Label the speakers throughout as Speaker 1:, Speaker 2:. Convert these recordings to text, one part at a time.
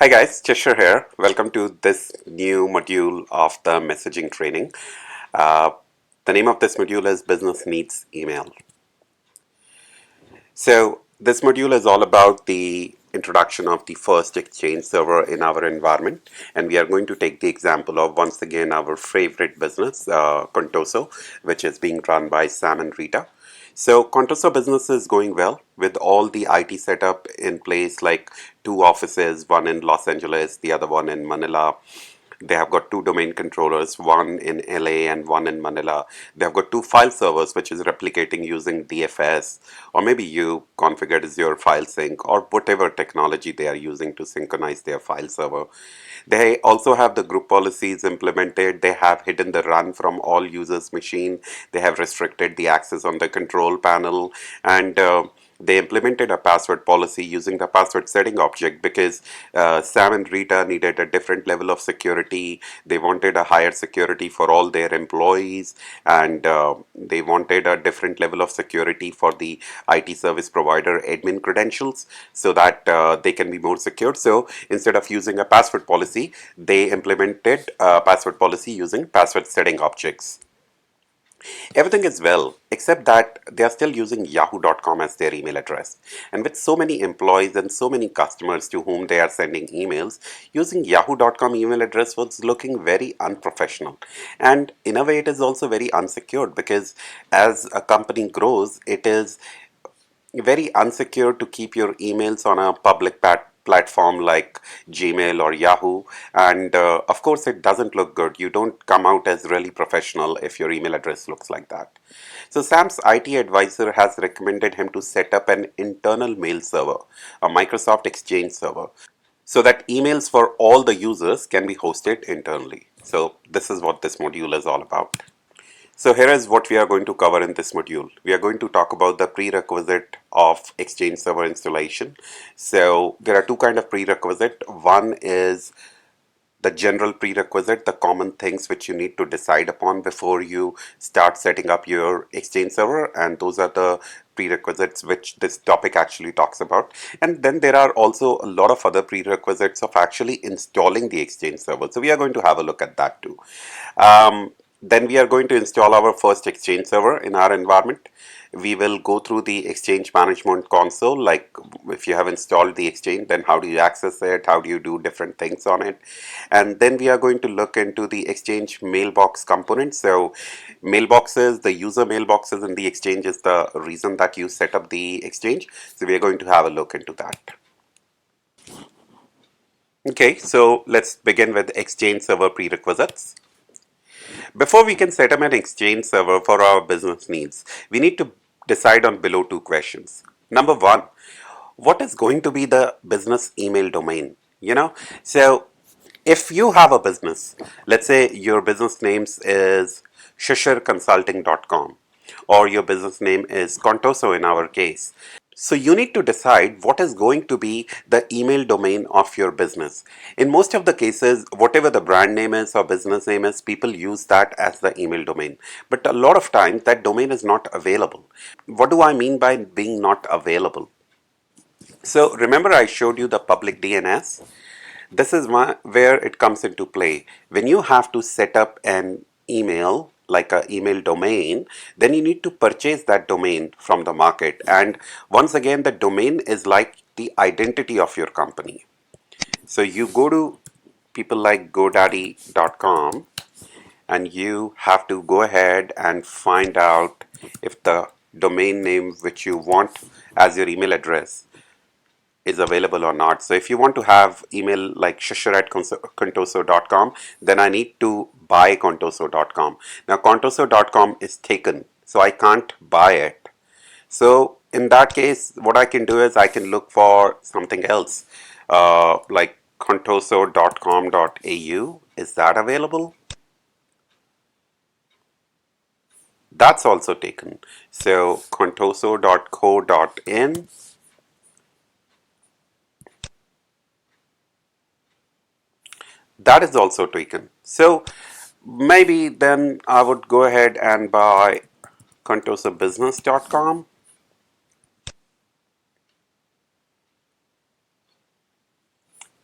Speaker 1: Hi guys, Cheshire here. Welcome to this new module of the messaging training. Uh, the name of this module is Business Needs Email. So this module is all about the introduction of the first Exchange server in our environment, and we are going to take the example of once again our favorite business, Contoso, which is being run by Sam and Rita. So Contoso business is going well with all the IT setup in place, like two offices, one in Los Angeles, the other one in Manila. They have got two domain controllers, one in LA and one in Manila. They have got two file servers, which is replicating using DFS, or maybe you configured as your file sync, or whatever technology they are using to synchronize their file server. They also have the group policies implemented. They have hidden the run from all users' machine. They have restricted the access on the control panel, and they implemented a password policy using the password setting object because Sam and Rita needed a different level of security. They wanted a higher security for all their employees, and they wanted a different level of security for the IT service provider admin credentials so that they can be more secure. So instead of using a password policy, they implemented a password policy using password setting objects. Everything is well, except that they are still using yahoo.com as their email address. And with so many employees and so many customers to whom they are sending emails, using yahoo.com email address was looking very unprofessional. And in a way, it is also very unsecured because as a company grows, it is very unsecure to keep your emails on a public platform like Gmail or Yahoo. And of course, it doesn't look good. You don't come out as really professional if your email address looks like that. So Sam's IT advisor has recommended him to set up an internal mail server, a Microsoft Exchange server, so that emails for all the users can be hosted internally. So this is what this module is all about. So here is what we are going to cover in this module. We are going to talk about the prerequisite of Exchange Server installation. So there are two kind of prerequisite. One is the general prerequisite, the common things which you need to decide upon before you start setting up your Exchange server, and those are the prerequisites which this topic actually talks about. And then there are also a lot of other prerequisites of actually installing the Exchange server. So we are going to have a look at that too. Then we are going to install our first Exchange server in our environment. We will go through the Exchange Management Console, like if you have installed the Exchange, then how do you access it, how do you do different things on it. And then we are going to look into the Exchange mailbox component. So mailboxes, the user mailboxes in the Exchange is the reason that you set up the Exchange. So we are going to have a look into that. Okay, so let's begin with Exchange server prerequisites. Before we can set up an Exchange server for our business needs, we need to decide on below two questions. Number one, what is going to be the business email domain? So if you have a business, let's say your business name is shishireconsulting.com, or your business name is Contoso in our case. So you need to decide what is going to be the email domain of your business. In most of the cases, whatever the brand name is or business name is, people use that as the email domain. But a lot of times that domain is not available. What do I mean by being not available? So remember I showed you the public DNS? This is where it comes into play. When you have to set up an email, like an email domain, then you need to purchase that domain from the market. And once again, the domain is like the identity of your company. So you go to people like GoDaddy.com and you have to go ahead and find out if the domain name which you want as your email address is available or not. So if you want to have email like shishir at contoso.com, then I need to buy contoso.com. Now contoso.com is taken, so I can't buy it. So in that case, what I can do is I can look for something else, like contoso.com.au. Is that available? That's also taken. So contoso.co.in. That is also taken. So maybe then I would go ahead and buy contosobusiness.com.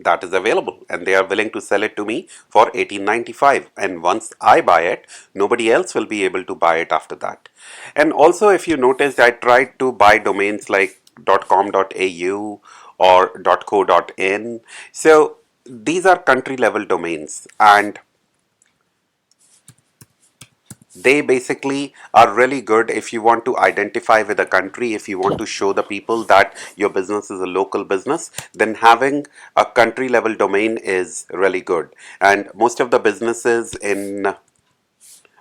Speaker 1: that is available, and they are willing to sell it to me for 1895. And once I buy it, nobody else will be able to buy it after that. And also, if you noticed, I tried to buy domains like .com.au or .co.in. So these are country level domains, and they basically are really good if you want to identify with a country, if you want to show the people that your business is a local business, then having a country level domain is really good. And most of the businesses in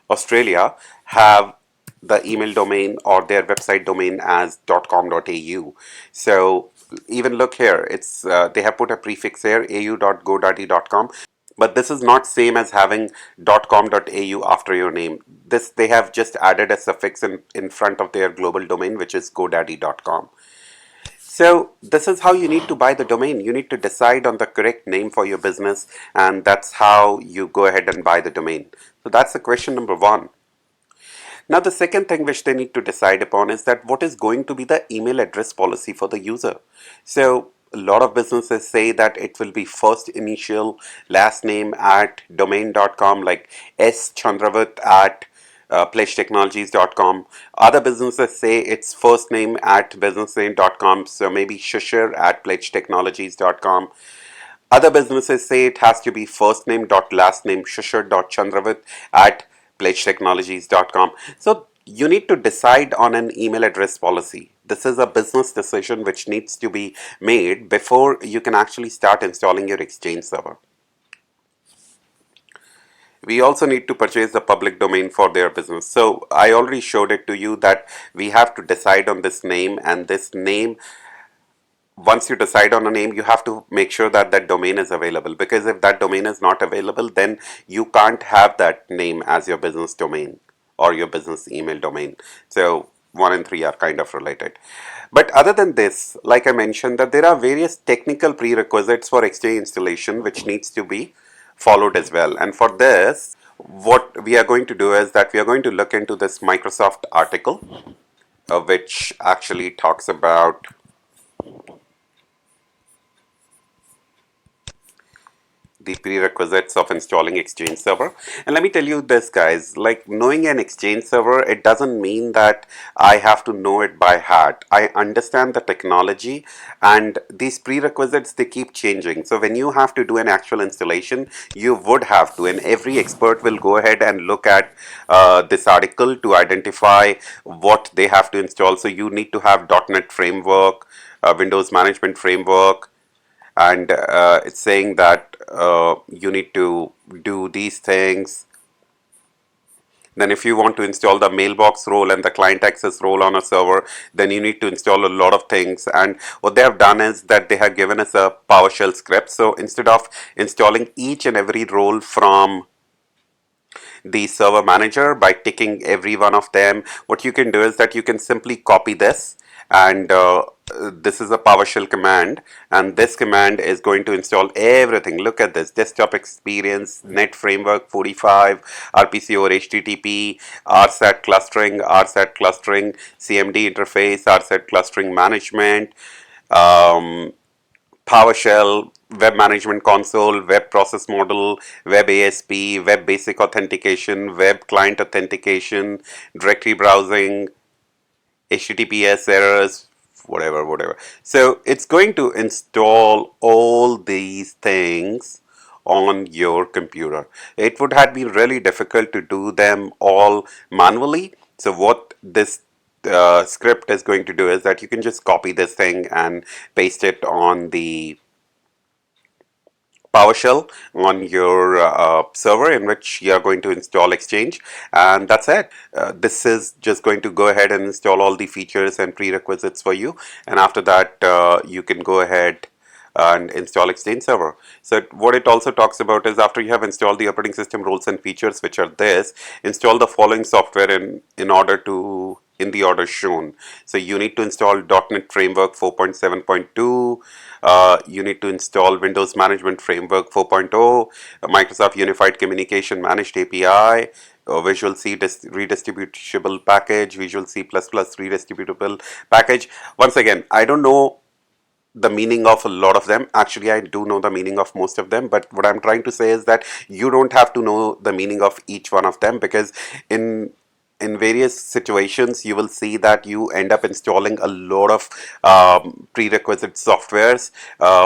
Speaker 1: Australia have the email domain or their website domain as .com.au. So even look here, it's they have put a prefix here, au.godaddy.com, but this is not same as having .com.au after your name. This they have just added a suffix in front of their global domain, which is godaddy.com. So this is how you need to buy the domain. You need to decide on the correct name for your business, and that's how you go ahead and buy the domain. So that's the question number one. Now, the second thing which they need to decide upon is that what is going to be the email address policy for the user. So, a lot of businesses say that it will be first initial, last name at domain.com, like S. Chandrawat at pledgetechnologies.com. Other businesses say it's first name at businessname.com, so maybe Shushar at pledgetechnologies.com. Other businesses say it has to be first name dot last name Shushar dot Chandrawat at pledgetechnologies.com. So you need to decide on an email address policy. This is a business decision which needs to be made before you can actually start installing your Exchange server. We also need to purchase the public domain for their business. So I already showed it to you that we have to decide on this name, and this name, once you decide on a name, you have to make sure that that domain is available, because if that domain is not available, then you can't have that name as your business domain or your business email domain. So one and three are kind of related. But other than this, like I mentioned, that there are various technical prerequisites for Exchange installation which needs to be followed as well. And for this, what we are going to do is that we are going to look into this Microsoft article, which actually talks about the prerequisites of installing Exchange server. And let me tell you this, guys, like knowing an Exchange server, it doesn't mean that I have to know it by heart. I understand the technology, and these prerequisites, they keep changing. So when you have to do an actual installation, you would have to, and every expert will go ahead and look at this article to identify what they have to install. So you need to have .NET framework, Windows management framework, and it's saying that you need to do these things. Then if you want to install the mailbox role and the client access role on a server, then you need to install a lot of things. And what they have done is that they have given us a PowerShell script. So instead of installing each and every role from the server manager by ticking every one of them, what you can do is that you can simply copy this, and this is a PowerShell command, and this command is going to install everything. Look at this: desktop experience, net framework 45, RPC over HTTP, RSAT clustering, CMD interface, RSAT clustering management, um, PowerShell, Web Management Console, Web Process Model, Web ASP, Web Basic Authentication, Web Client Authentication, Directory Browsing, HTTPS errors, whatever. So it's going to install all these things on your computer. It would have been really difficult to do them all manually. So what this script is going to do is that you can just copy this thing and paste it on the PowerShell on your server in which you are going to install Exchange, and that's it. This is just going to go ahead and install all the features and prerequisites for you, and after that you can go ahead and install Exchange server. So what it also talks about is, after you have installed the operating system rules and features, which are this, install the following software in order to in the order shown. So you need to install .NET Framework 4.7.2, you need to install Windows Management Framework 4.0, Microsoft Unified Communication Managed API, Visual C redistributable package, Visual C++ redistributable package. Once again, I don't know the meaning of a lot of them. Actually, I do know the meaning of most of them, but what I'm trying to say is that you don't have to know the meaning of each one of them, because in various situations you will see that you end up installing a lot of prerequisite softwares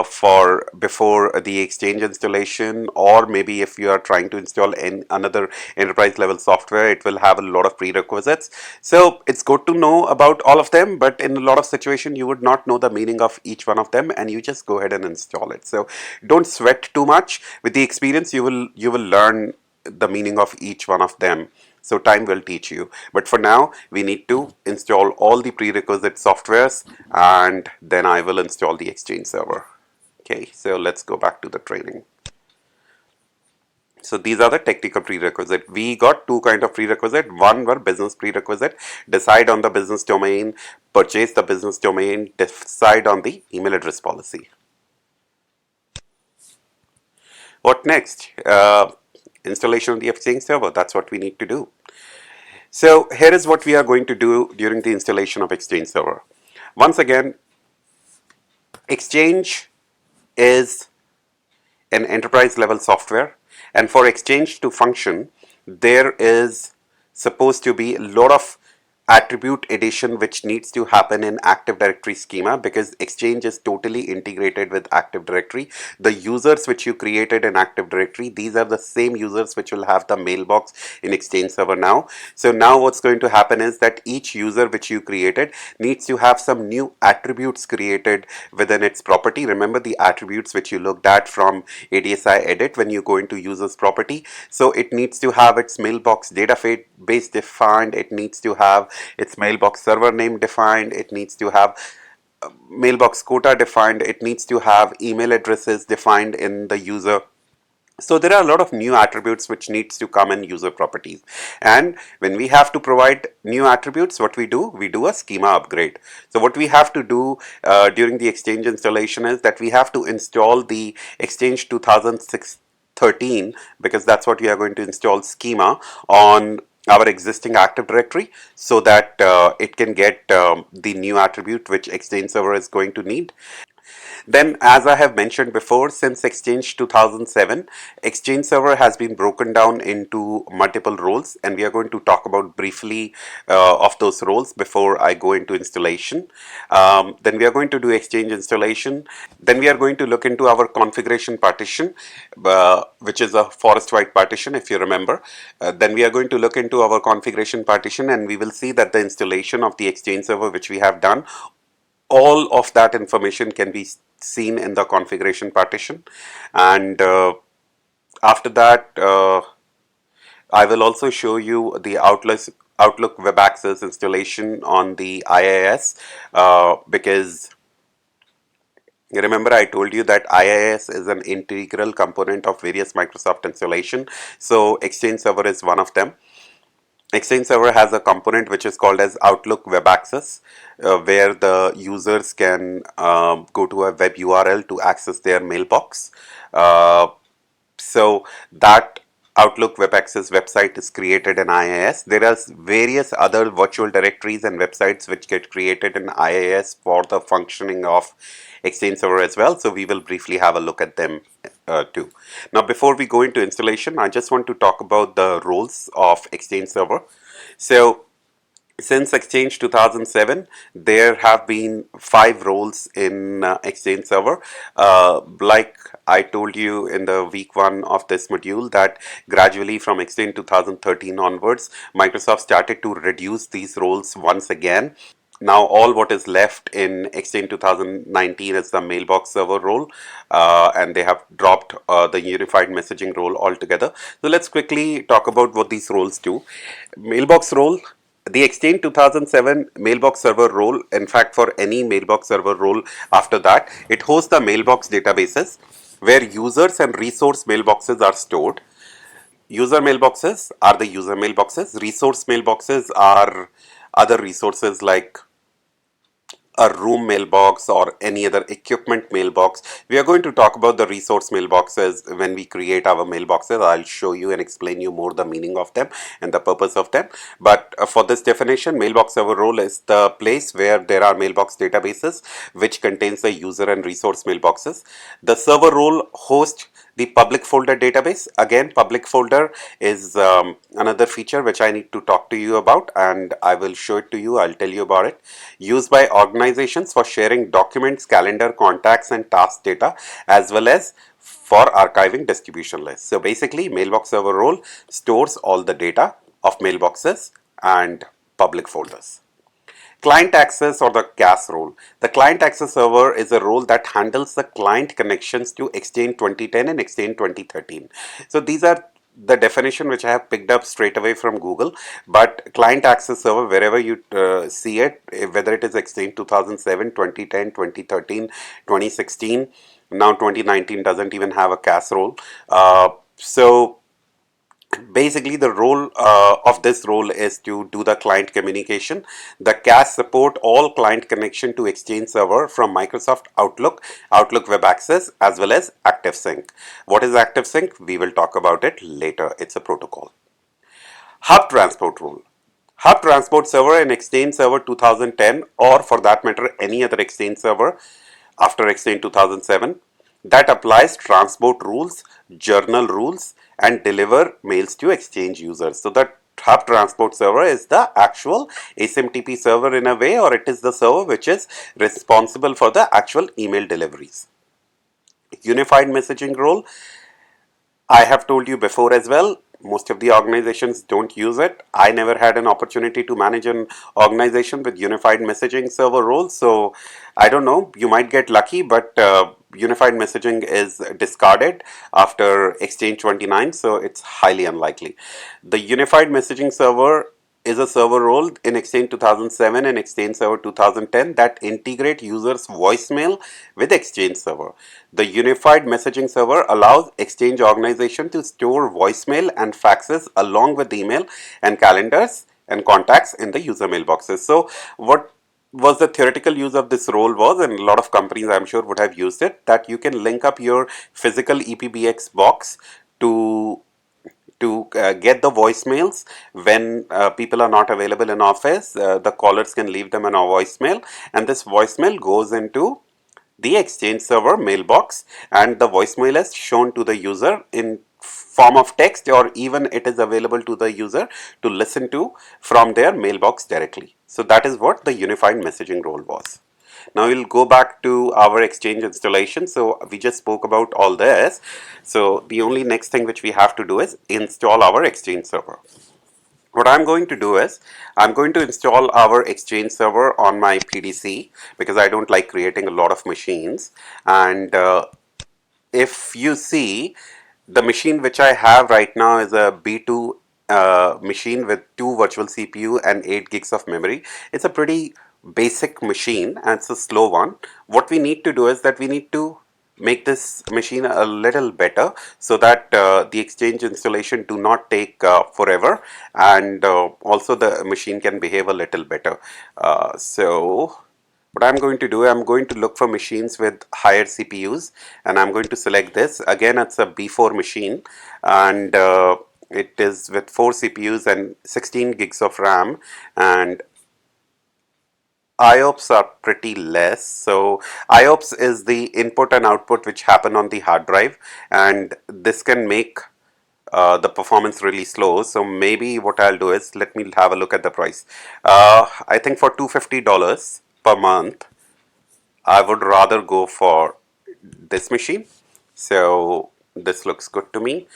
Speaker 1: for before the Exchange installation, or maybe if you are trying to install another enterprise level software, it will have a lot of prerequisites. So it's good to know about all of them, but in a lot of situations you would not know the meaning of each one of them, and you just go ahead and install it. So don't sweat too much. With the experience, you will learn the meaning of each one of them. So time will teach you. But for now, we need to install all the prerequisite softwares, and then I will install the Exchange server. Okay, so let's go back to the training. So these are the technical prerequisite. We got two kind of prerequisite. One were business prerequisite, decide on the business domain, purchase the business domain, decide on the email address policy. What next? Installation of the Exchange server. That's what we need to do. So here is what we are going to do during the installation of Exchange server. Once again, Exchange is an enterprise level software, and for Exchange to function, there is supposed to be a lot of attribute addition which needs to happen in Active Directory schema, because Exchange is totally integrated with Active Directory. The users which you created in Active Directory, these are the same users which will have the mailbox in Exchange server now. So now what's going to happen is that each user which you created needs to have some new attributes created within its property. Remember the attributes which you looked at from ADSI edit when you go into users property. So it needs to have its mailbox database defined, it needs to have its mailbox server name defined, it needs to have mailbox quota defined, it needs to have email addresses defined in the user. So there are a lot of new attributes which needs to come in user properties, and when we have to provide new attributes, what we do a schema upgrade. So what we have to do during the Exchange installation is that we have to install the Exchange 2013, because that's what we are going to install schema on our existing Active Directory, so that it can get the new attribute which Exchange server is going to need. Then, as I have mentioned before, since Exchange 2007, Exchange server has been broken down into multiple roles, and we are going to talk about briefly of those roles before I go into installation. Then we are going to do Exchange installation. Then we are going to look into our configuration partition, which is a forest wide partition, if you remember. Then we are going to look into our configuration partition, and we will see that the installation of the Exchange server which we have done, all of that information can be seen in the configuration partition. And after that, I will also show you the Outlook Web Access installation on the IIS, because remember I told you that IIS is an integral component of various Microsoft installation. So Exchange Server is one of them. Exchange Server has a component which is called as Outlook Web Access, where the users can go to a web URL to access their mailbox. So that Outlook Web Access website is created in IIS. There are various other virtual directories and websites which get created in IIS for the functioning of Exchange Server as well. So we will briefly have a look at them too. Now, before we go into installation, I just want to talk about the roles of Exchange Server. So since Exchange 2007, there have been 5 roles in Exchange Server. Like I told you in the week 1 of this module, that gradually from Exchange 2013 onwards, Microsoft started to reduce these roles once again. Now all what is left in Exchange 2019 is the mailbox server role, and they have dropped the unified messaging role altogether. So let's quickly talk about what these roles do. Mailbox role. The Exchange 2007 mailbox server role, in fact for any mailbox server role after that, it hosts the mailbox databases where users and resource mailboxes are stored. User mailboxes are the user mailboxes. Resource mailboxes are other resources like a room mailbox or any other equipment mailbox. We are going to talk about the resource mailboxes when we create our mailboxes. I'll show you and explain you more the meaning of them and the purpose of them. But for this definition, mailbox server role is the place where there are mailbox databases which contains the user and resource mailboxes. The server role hosts the public folder database. Again, public folder is another feature which I need to talk to you about, and I will show it to you. I'll tell you about it. Used by organizations for sharing documents, calendar, contacts, and task data, as well as for archiving distribution lists. So basically, mailbox server role stores all the data of mailboxes and public folders. Client access or the CAS role. The client access server is a role that handles the client connections to Exchange 2010 and Exchange 2013. So these are the definition which I have picked up straight away from Google. But client access server, wherever you see it, whether it is Exchange 2007, 2010, 2013, 2016, now 2019 doesn't even have a CAS role. So basically the role of this role is to do the client communication. The CAS support all client connection to Exchange server from Microsoft Outlook, Outlook Web Access, as well as ActiveSync. What is ActiveSync? We will talk about it later. It's a protocol. Hub transport rule. Hub transport server in Exchange Server 2010, or for that matter any other Exchange server after Exchange 2007, that applies transport rules, journal rules, and deliver mails to Exchange users. So that hub transport server is the actual SMTP server in a way, or it is the server which is responsible for the actual email deliveries. Unified messaging role, I have told you before as well, most of the organizations don't use it. I never had an opportunity to manage an organization with unified messaging server roles. So I don't know, you might get lucky, but unified messaging is discarded after Exchange 29, so it's highly unlikely. The unified messaging server is a server role in Exchange 2007 and Exchange Server 2010 that integrate users' voicemail with Exchange Server. The unified messaging server allows Exchange organization to store voicemail and faxes along with email and calendars and contacts in the user mailboxes. So what was the theoretical use of this role was, and a lot of companies I'm sure would have used it, that you can link up your physical EPBX box to get the voicemails when people are not available in office. The callers can leave them in a voicemail, and this voicemail goes into the Exchange server mailbox, and the voicemail is shown to the user in form of text, or even it is available to the user to listen to from their mailbox directly. So that is what the unified messaging role was. Now we'll go back to our Exchange installation. So we just spoke about all this. So the only next thing which we have to do is install our Exchange server. What I'm going to do is I'm going to install our Exchange server on my PDC because I don't like creating a lot of machines. And if you see, the machine which I have right now is a B2 machine with 2 virtual CPU and 8 gigs of memory. It's a pretty basic machine and it's a slow one. What we need to do is that we need to make this machine a little better so that the Exchange installation do not take forever, and also the machine can behave a little better. So what I'm going to do, I'm going to look for machines with higher CPUs, and I'm going to select this. Again, it's a B4 machine, and it is with 4 CPUs and 16 gigs of RAM, and IOPS are pretty less. So IOPS is the input and output which happen on the hard drive, and this can make the performance really slow. So maybe what I'll do is let me have a look at the price. I think for $250 per month, I would rather go for this machine. So this looks good to me.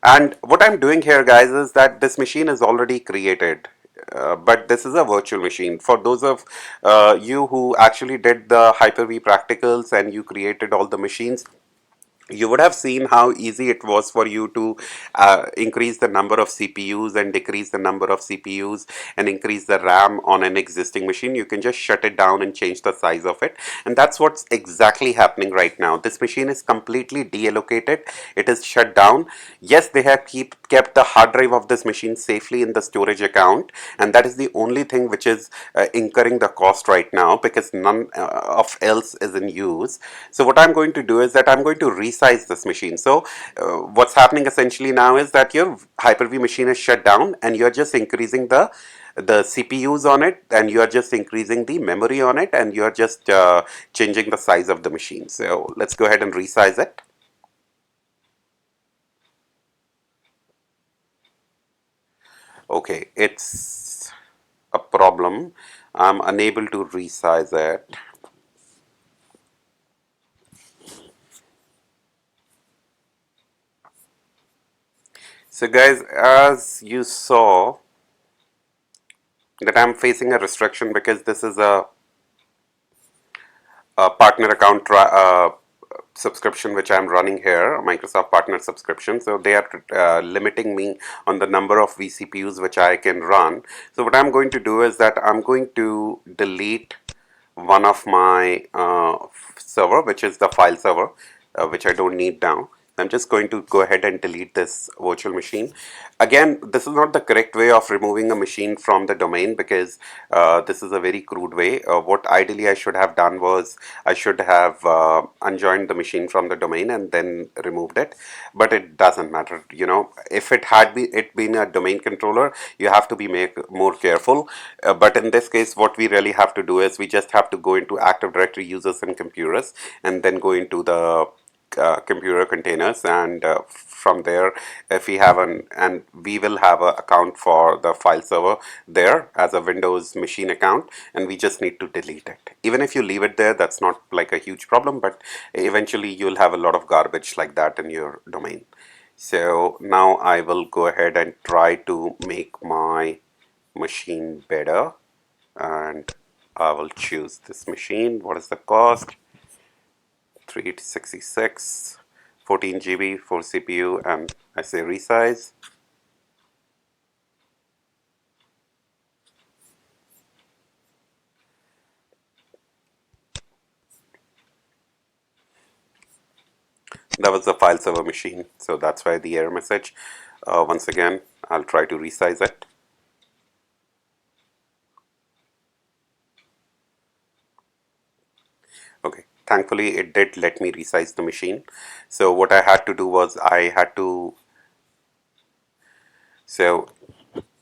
Speaker 1: And what I'm doing here, guys, is that this machine is already created. But this is a virtual machine. For those of you who actually did the Hyper-V practicals and you created all the machines, you would have seen how easy it was for you to increase the number of CPUs and decrease the number of CPUs and increase the RAM on an existing machine. You can just shut it down and change the size of it. And that's what's exactly happening right now. This machine is completely deallocated. It is shut down. Yes, they have kept the hard drive of this machine safely in the storage account. And that is the only thing which is incurring the cost right now because none of else is in use. So what I'm going to do is that I'm going to resize this machine. So what's happening essentially now is that your Hyper-V machine is shut down and you're just increasing the CPUs on it, and you are just increasing the memory on it, and you are just changing the size of the machine. So let's go ahead and resize it. Okay, it's a problem. I'm unable to resize it. So guys, as you saw that I'm facing a restriction because this is a partner account subscription which I'm running here, a Microsoft partner subscription. So they are limiting me on the number of vCPUs which I can run. So what I'm going to do is that I'm going to delete one of my server, which is the file server, which I don't need now. I'm just going to go ahead and delete this virtual machine. Again, this is not the correct way of removing a machine from the domain because this is a very crude way. What ideally I should have done was I should have unjoined the machine from the domain and then removed it. But it doesn't matter. You know, if it been a domain controller, you have to be more careful. But in this case, what we really have to do is we just have to go into Active Directory users and computers and then go into the computer containers, and from there if we have an and we will have an account for the file server there as a Windows machine account, and we just need to delete it. Even if you leave it there, that's not like a huge problem, but eventually you'll have a lot of garbage like that in your domain. So now I will go ahead and try to make my machine better, and I will choose this machine. What is the cost? 366, 14 GB for CPU, and I say resize. That was the file server machine, so that's why the error message. Once again, I'll try to resize it. Okay, thankfully it did let me resize the machine. So what I had to do was I had to, so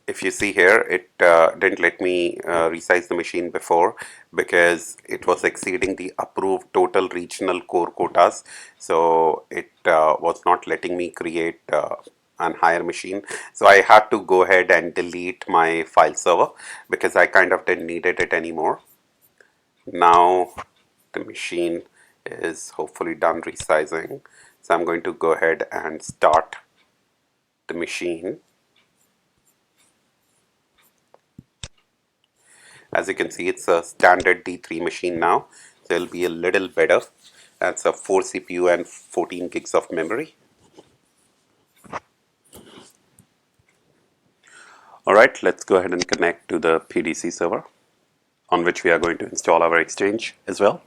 Speaker 1: if you see here, it didn't let me resize the machine before because it was exceeding the approved total regional core quotas. So it was not letting me create an higher machine. So I had to go ahead and delete my file server because I kind of didn't needed it anymore. Now the machine is hopefully done resizing. So I'm going to go ahead and start the machine. As you can see, it's a standard D3 machine now, so it'll be a little better. That's a 4 CPU and 14 gigs of memory. Alright, let's go ahead and connect to the PDC server on which we are going to install our Exchange as well.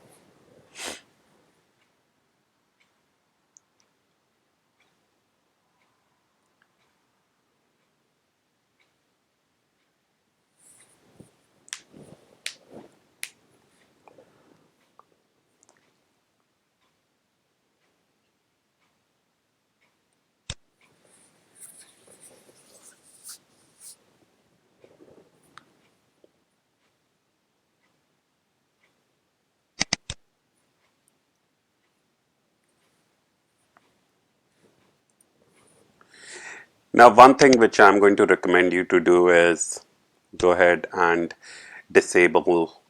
Speaker 1: Now, one thing which I'm going to recommend you to do is go ahead and disable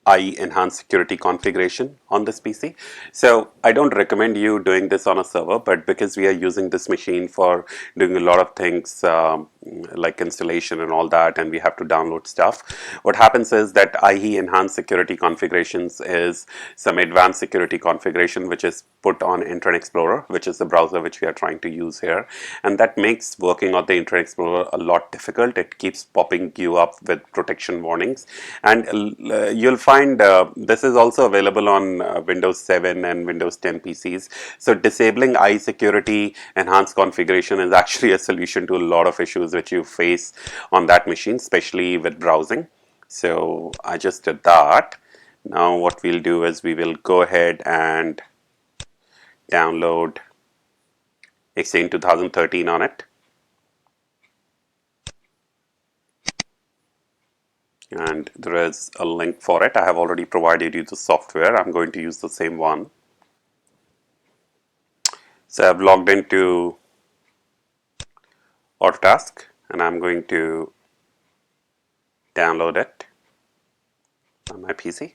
Speaker 1: IE enhanced security configuration on this PC. So I don't recommend you doing this on a server, but because we are using this machine for doing a lot of things like installation and all that, and we have to download stuff, what happens is that IE Enhanced Security Configurations is some advanced security configuration which is put on Internet Explorer, which is the browser which we are trying to use here, and that makes working on the Internet Explorer a lot difficult. It keeps popping you up with protection warnings, and you'll find this is also available on Windows 7 and Windows 10 PCs. So disabling IE Security Enhanced Configuration is actually a solution to a lot of issues which you face on that machine, especially with browsing. So I just did that. Now what we'll do is we will go ahead and download Exchange 2013 on it. And there is a link for it. I have already provided you the software. I'm going to use the same one. So I've logged into Autotask and I'm going to download it on my PC.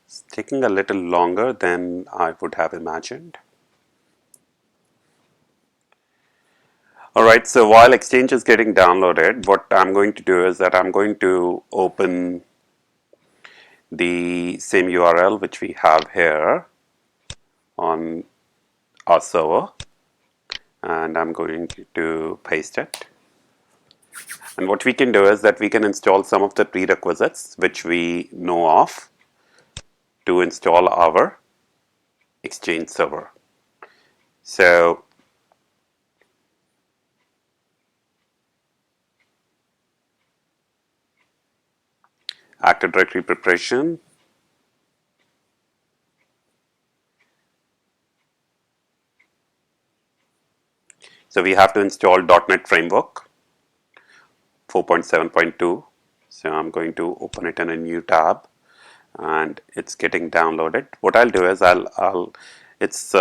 Speaker 1: It's taking a little longer than I would have imagined. Alright, so while Exchange is getting downloaded, what I'm going to do is that I'm going to open the same URL which we have here on our server, and I'm going to paste it. And what we can do is that we can install some of the prerequisites which we know of to install our Exchange server. So Active Directory preparation. So we have to install .NET Framework 4.7.2. So I'm going to open it in a new tab, and it's getting downloaded. What I'll do is it's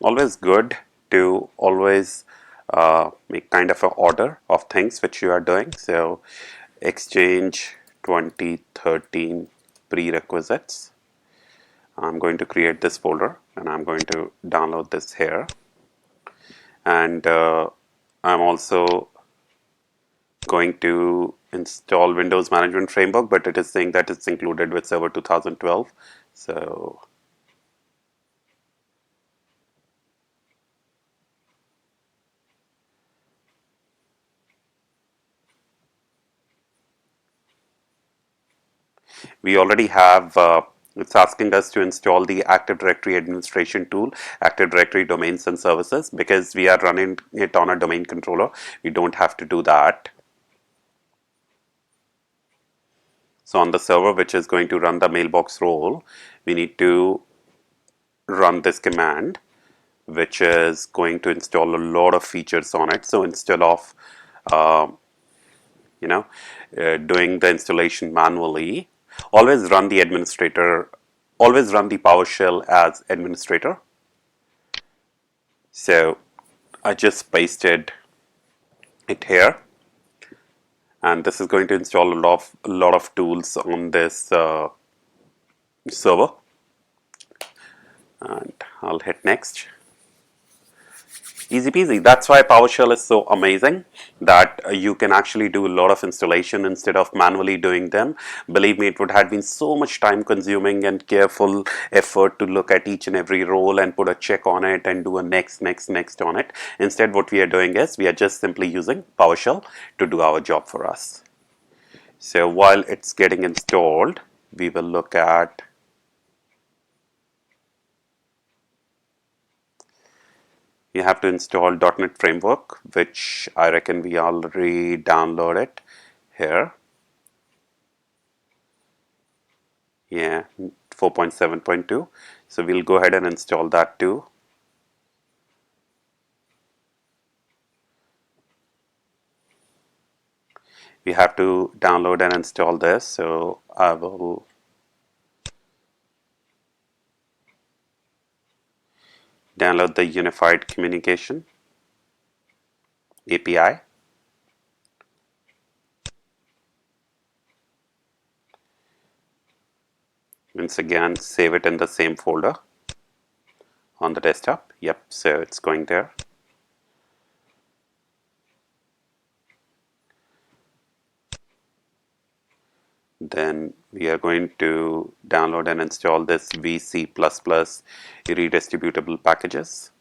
Speaker 1: always good to always make kind of an order of things which you are doing. So Exchange 2013 prerequisites. I'm going to create this folder and I'm going to download this here, and I'm also going to install Windows Management Framework, but it is saying that it's included with Server 2012. So we already have it's asking us to install the Active Directory administration tool, Active Directory domains and services, because we are running it on a domain controller. We don't have to do that. So on the server which is going to run the mailbox role, we need to run this command, which is going to install a lot of features on it. So instead of uh, you know doing the installation manually, always run the administrator, always run the PowerShell as administrator. So I just pasted it here, and this is going to install a lot of tools on this server, and I'll hit next. Easy peasy. That's why PowerShell is so amazing, that you can actually do a lot of installation instead of manually doing them. Believe me, it would have been so much time consuming and careful effort to look at each and every role and put a check on it and do a next on it. Instead, what we are doing is we are just simply using PowerShell to do our job for us. So while it's getting installed, we will look at you have to install .NET Framework, which I reckon we already downloaded here. Yeah, 4.7.2. So we'll go ahead and install that too. we have to download and install this. So I will download the Unified Communication API. Once again, save it in the same folder on the desktop. Yep, so it's going there. Then we are going to download and install this VC++ redistributable packages.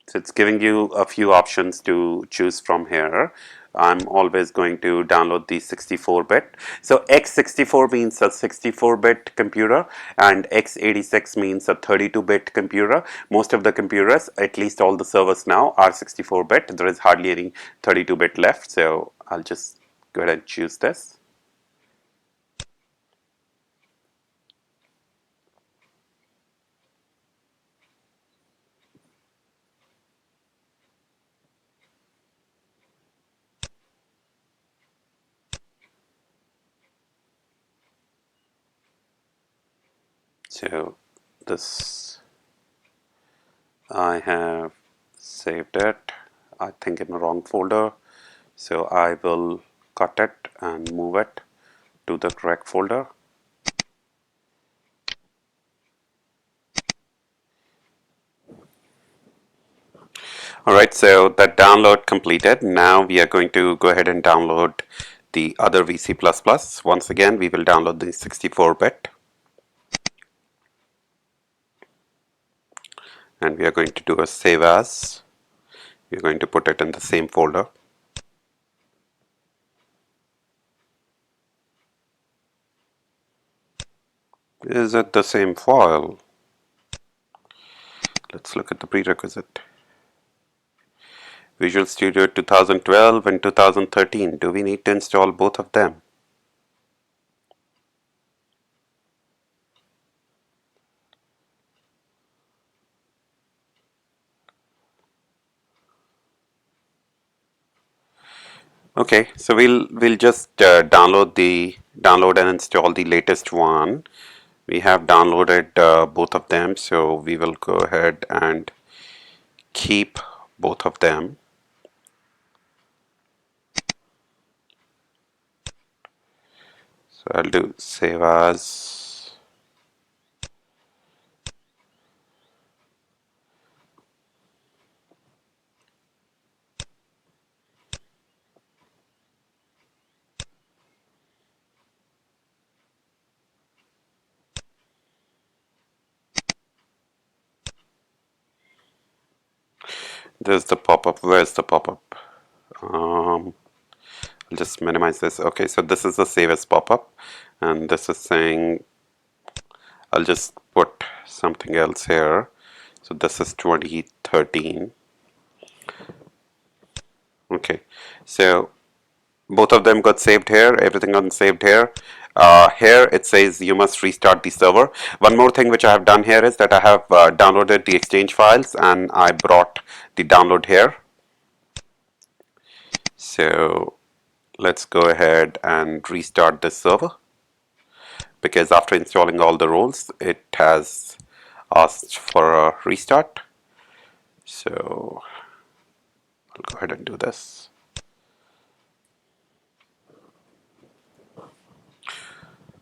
Speaker 1: So it's giving you a few options to choose from here. I'm always going to download the 64-bit. So x64 means a 64-bit computer and x86 means a 32-bit computer. Most of the computers, at least all the servers now, are 64-bit. There is hardly any 32-bit left. So I'll just go ahead and choose this. So this, I have saved it, I think in the wrong folder. So I will cut it and move it to the correct folder. Alright, so that download completed. Now we are going to go ahead and download the other VC++. Once again, we will download the 64-bit. And we are going to do a save as. We're going to put it in the same folder. Is it the same file? Let's look at the prerequisite. Visual Studio 2012 and 2013. Do we need to install both of them? Okay, so we'll just download and install the latest one. We have downloaded both of them, so we will go ahead and keep both of them. So I'll do save as. There's the pop-up. Where's the pop-up? I'll just minimize this. Okay, so this is the save as pop-up, and this is saying I'll just put something else here. So this is 2013. Okay, so both of them got saved here. Everything got saved here. Here it says you must restart the server. One more thing which I have done here is that I have downloaded the Exchange files and I brought the download here. So let's go ahead and restart this server, because after installing all the roles it has asked for a restart. So I'll go ahead and do this.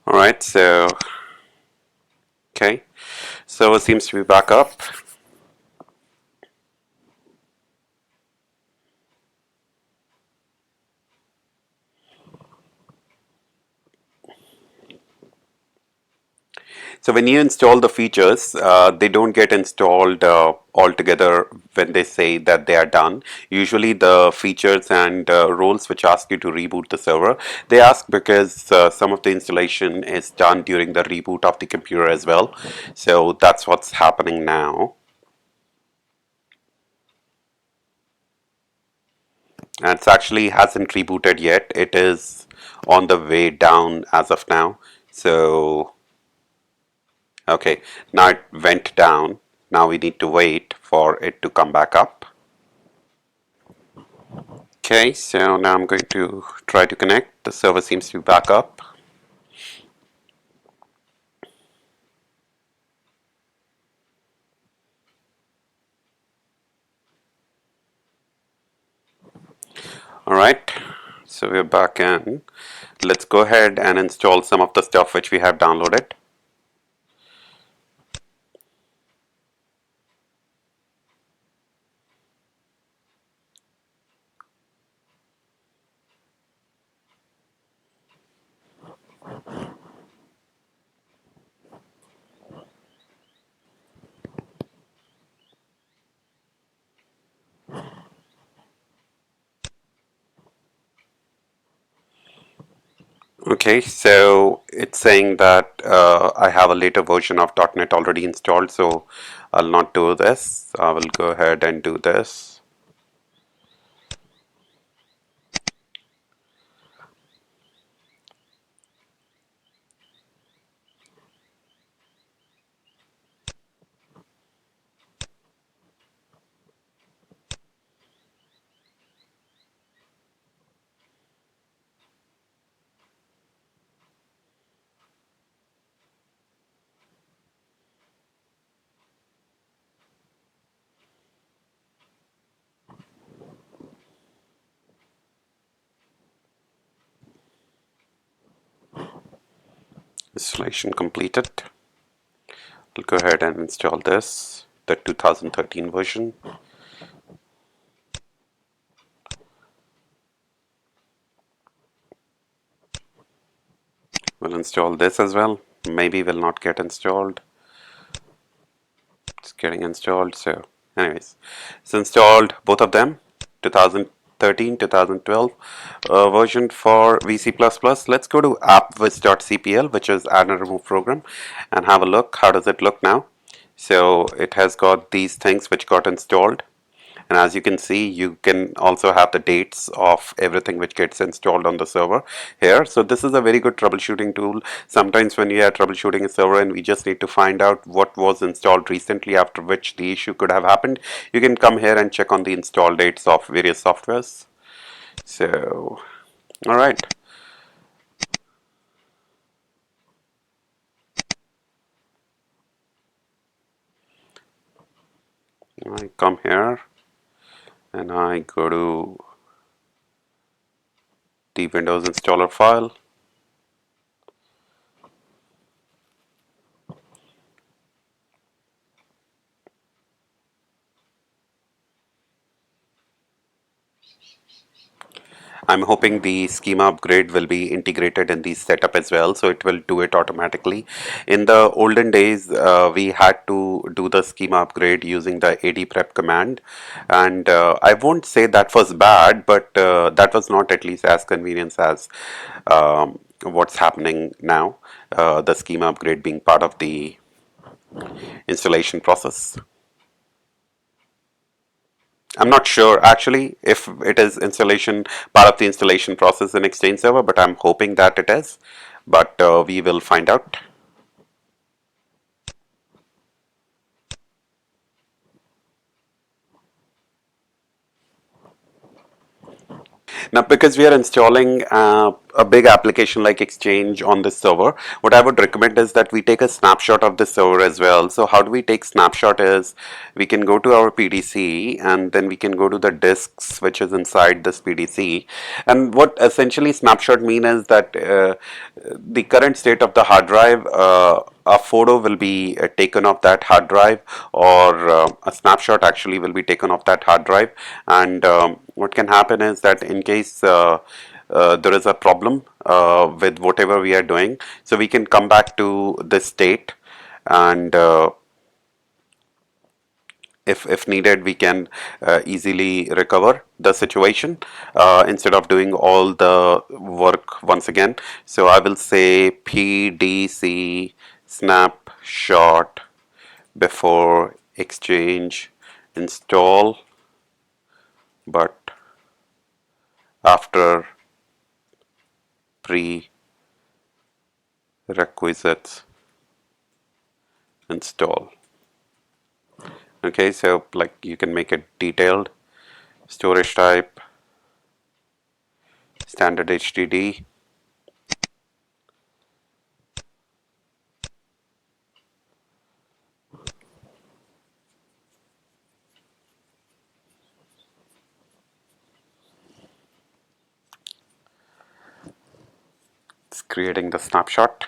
Speaker 1: Alright, so okay, so it seems to be back up. So when you install the features, they don't get installed altogether when they say that they are done. Usually the features and roles which ask you to reboot the server, they ask because some of the installation is done during the reboot of the computer as well. So that's what's happening now. And it actually hasn't rebooted yet. It is on the way down as of now. So Okay, now it went down. Now we need to wait for it to come back up. Okay, so now I'm going to try to connect. The server seems to be back up. All right, so we're back in. Let's go ahead and install some of the stuff which we have downloaded. Okay, so it's saying that I have a later version of .NET already installed, so I'll not do this. I will go ahead and do this. Installation completed. I'll go ahead and install this, the 2013 version. We'll install this as well. Maybe will not get installed. It's getting installed. So, anyways, it's installed both of them. 2013, 2012 version for VC++. Let's go to appwiz.cpl, which is add and remove program, and have a look. How does it look now? So it has got these things which got installed. And as you can see, you can also have the dates of everything which gets installed on the server here. So this is a very good troubleshooting tool. Sometimes when we are troubleshooting a server and we just need to find out what was installed recently after which the issue could have happened, you can come here and check on the install dates of various softwares. So, all right. I come here and I go to the Windows installer file. I'm hoping the schema upgrade will be integrated in the setup as well, so it will do it automatically. In the olden days, we had to do the schema upgrade using the adprep command, and I won't say that was bad, but that was not at least as convenient as what's happening now, the schema upgrade being part of the installation process. I'm not sure actually if it is installation part of the installation process in Exchange Server, but I'm hoping that it is. But we will find out. Now, because we are installing a big application like Exchange on this server, what I would recommend is that we take a snapshot of the server as well. So how do we take snapshot is we can go to our PDC and then we can go to the disks which is inside this PDC. And what essentially snapshot mean is that the current state of the hard drive, a photo will be taken of that hard drive, or a snapshot actually will be taken of that hard drive. And what can happen is that in case there is a problem with whatever we are doing, so we can come back to this state, and if needed, we can easily recover the situation instead of doing all the work once again. So I will say PDC snapshot before Exchange install, but after prerequisites install. Okay, so like you can make it detailed, storage type, standard HDD. It's creating the snapshot.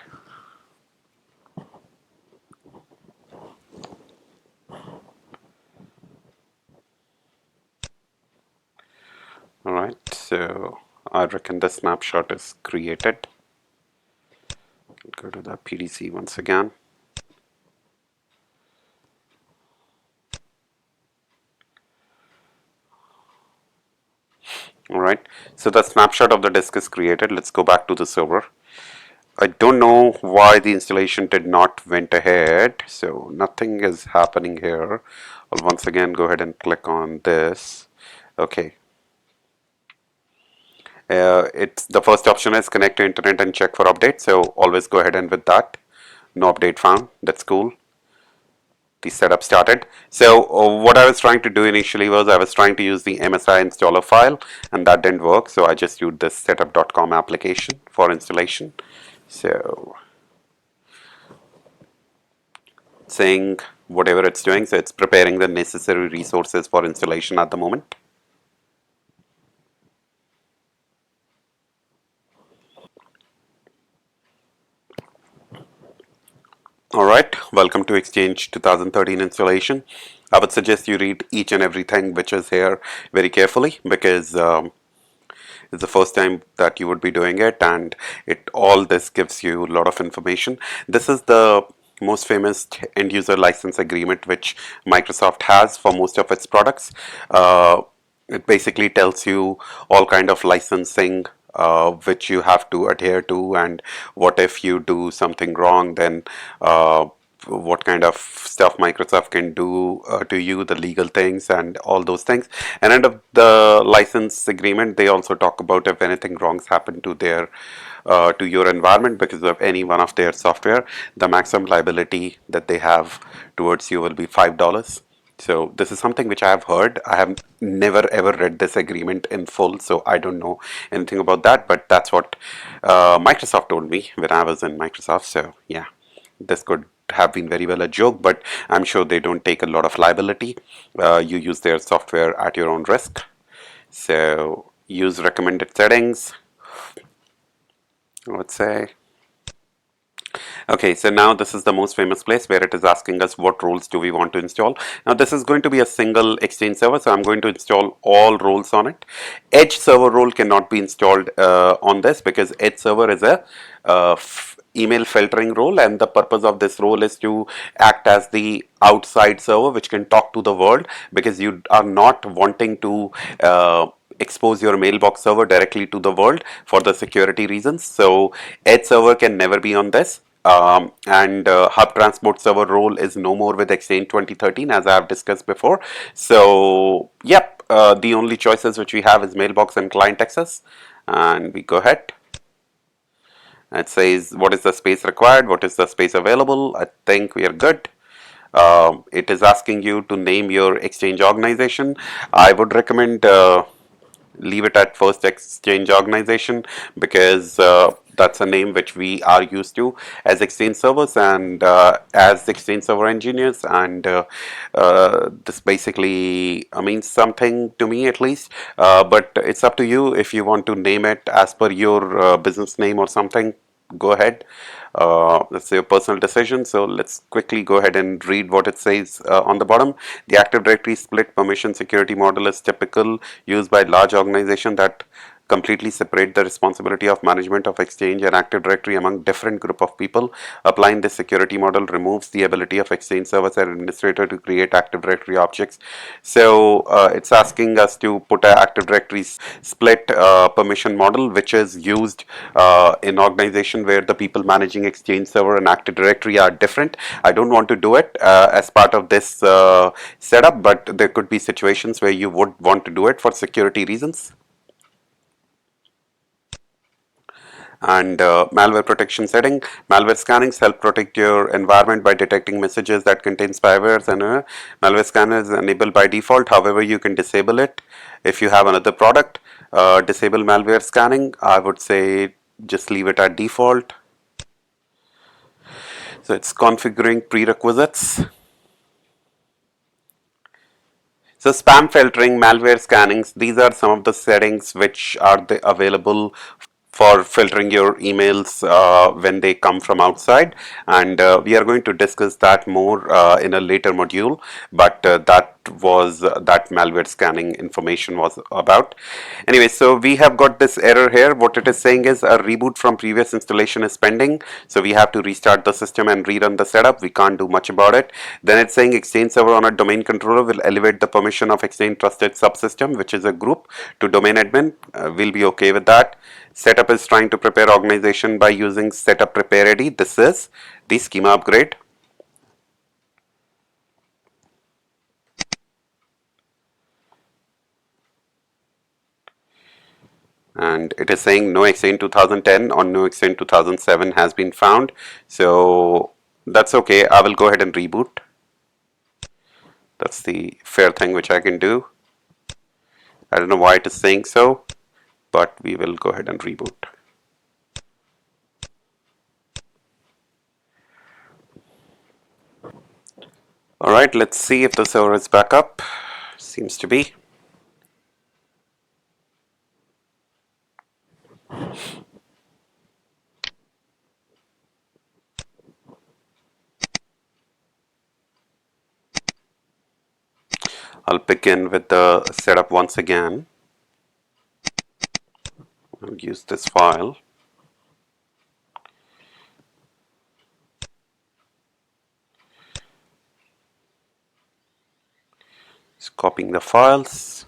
Speaker 1: All right, so I reckon the snapshot is created. Go to the PDC once again. All right, so the snapshot of the disk is created. Let's go back to the server. I don't know why the installation did not went ahead, so nothing is happening here. I'll once again go ahead and click on this. Okay. It's the first option is connect to internet and check for updates. So always go ahead and with that. No update found. That's cool. The setup started. So what I was trying to do initially was I was trying to use the MSI installer file, and that didn't work. So I just used this setup.com application for installation. So saying whatever it's doing, so it's preparing the necessary resources for installation at the moment. All right, welcome to Exchange 2013 installation. I would suggest you read each and everything which is here very carefully, because it's the first time that you would be doing it, and it all this gives you a lot of information. This is the most famous end user license agreement which Microsoft has for most of its products. It basically tells you all kind of licensing which you have to adhere to, and what if you do something wrong, then what kind of stuff Microsoft can do to you, the legal things and all those things. And end of the license agreement, they also talk about if anything wrongs happen to their to your environment because of any one of their software, the maximum liability that they have towards you will be $5. So this is something which I have heard. I have never ever read this agreement in full, so I don't know anything about that. But that's what Microsoft told me when I was in Microsoft. So yeah, this could have been very well a joke, but I'm sure they don't take a lot of liability. You use their software at your own risk. So use recommended settings, I would say. Okay, so now this is the most famous place where it is asking us what roles do we want to install. Now this is going to be a single Exchange server, so I'm going to install all roles on it. Edge server role cannot be installed on this because Edge server is a email filtering role, and the purpose of this role is to act as the outside server which can talk to the world, because you are not wanting to expose your mailbox server directly to the world for the security reasons. So Edge server can never be on this. And Hub Transport Server role is no more with Exchange 2013, as I have discussed before. So yep, the only choices which we have is mailbox and client access, and we go ahead. It says what is the space required, what is the space available. I think we are good. It is asking you to name your Exchange organization. I would recommend leave it at First Exchange organization, because that's a name which we are used to as Exchange servers and as Exchange server engineers, and this basically means something to me at least, but it's up to you if you want to name it as per your business name or something. Go ahead. That's your personal decision. So let's quickly go ahead and read what it says on the bottom. The Active Directory split permission security model is typical used by large organizations that completely separate the responsibility of management of Exchange and Active Directory among different group of people. Applying this security model removes the ability of Exchange servers and administrator to create Active Directory objects. So it's asking us to put an Active Directory split permission model, which is used in organization where the people managing Exchange server and Active Directory are different. I don't want to do it as part of this setup, but there could be situations where you would want to do it for security reasons. And malware protection setting. Malware scannings help protect your environment by detecting messages that contain spywares, and malware scanner is enabled by default. However, you can disable it if you have another product. Disable malware scanning, I would say just leave it at default. So it's configuring prerequisites. So spam filtering, malware scannings, these are some of the settings which are available for filtering your emails when they come from outside, and we are going to discuss that more in a later module, but that was that malware scanning information was about. Anyway, so we have got this error here. What it is saying is a reboot from previous installation is pending, so we have to restart the system and rerun the setup. We can't do much about it. Then it's saying Exchange server on a domain controller will elevate the permission of Exchange trusted subsystem, which is a group, to domain admin. We'll be okay with that. Setup is trying to prepare organization by using setup prepare ready. This is the schema upgrade. And it is saying no Exchange 2010 or no Exchange 2007 has been found. So that's okay. I will go ahead and reboot. That's the fair thing which I can do. I don't know why it is saying so, but we will go ahead and reboot. All right, let's see if the server is back up. Seems to be. I'll begin with the setup once again. I'll use this file. Just copying the files.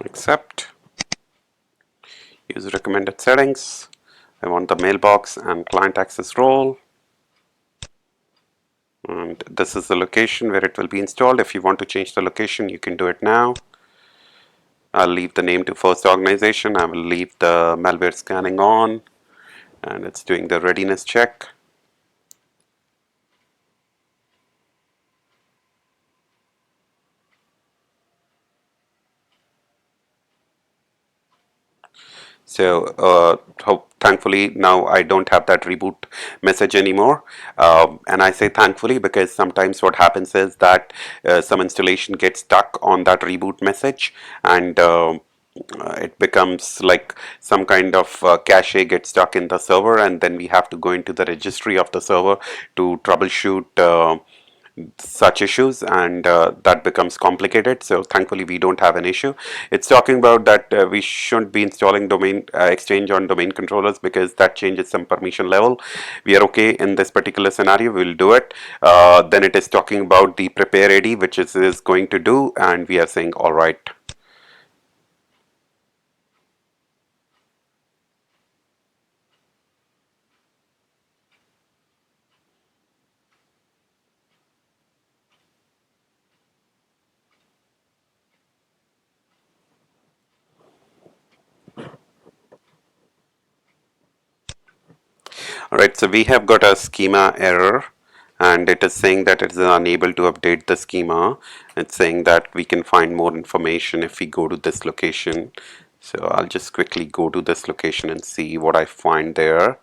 Speaker 1: Accept. Use recommended settings. I want the mailbox and client access role. And this is the location where it will be installed. If you want to change the location, you can do it now. I'll leave the name to first organization. I will leave the malware scanning on, and it's doing the readiness check. So thankfully now I don't have that reboot message anymore. And I say thankfully because sometimes what happens is that some installation gets stuck on that reboot message, and it becomes like some kind of cache gets stuck in the server, and then we have to go into the registry of the server to troubleshoot such issues, and that becomes complicated. So thankfully we don't have an issue. It's talking about that we shouldn't be installing domain exchange on domain controllers because that changes some permission level. We are okay in this particular scenario, we'll do it. Then it is talking about the prepare AD, which is going to do, and we are saying all right. Alright, so we have got a schema error, and it is saying that it is unable to update the schema. It's saying that we can find more information if we go to this location. So I'll just quickly go to this location and see what I find there.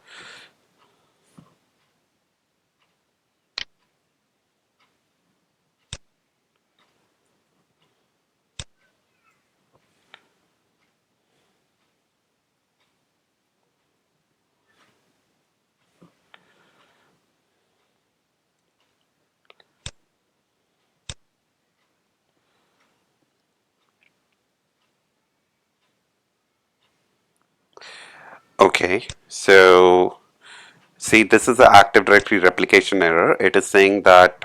Speaker 1: Okay, so see, this is the Active Directory replication error. It is saying that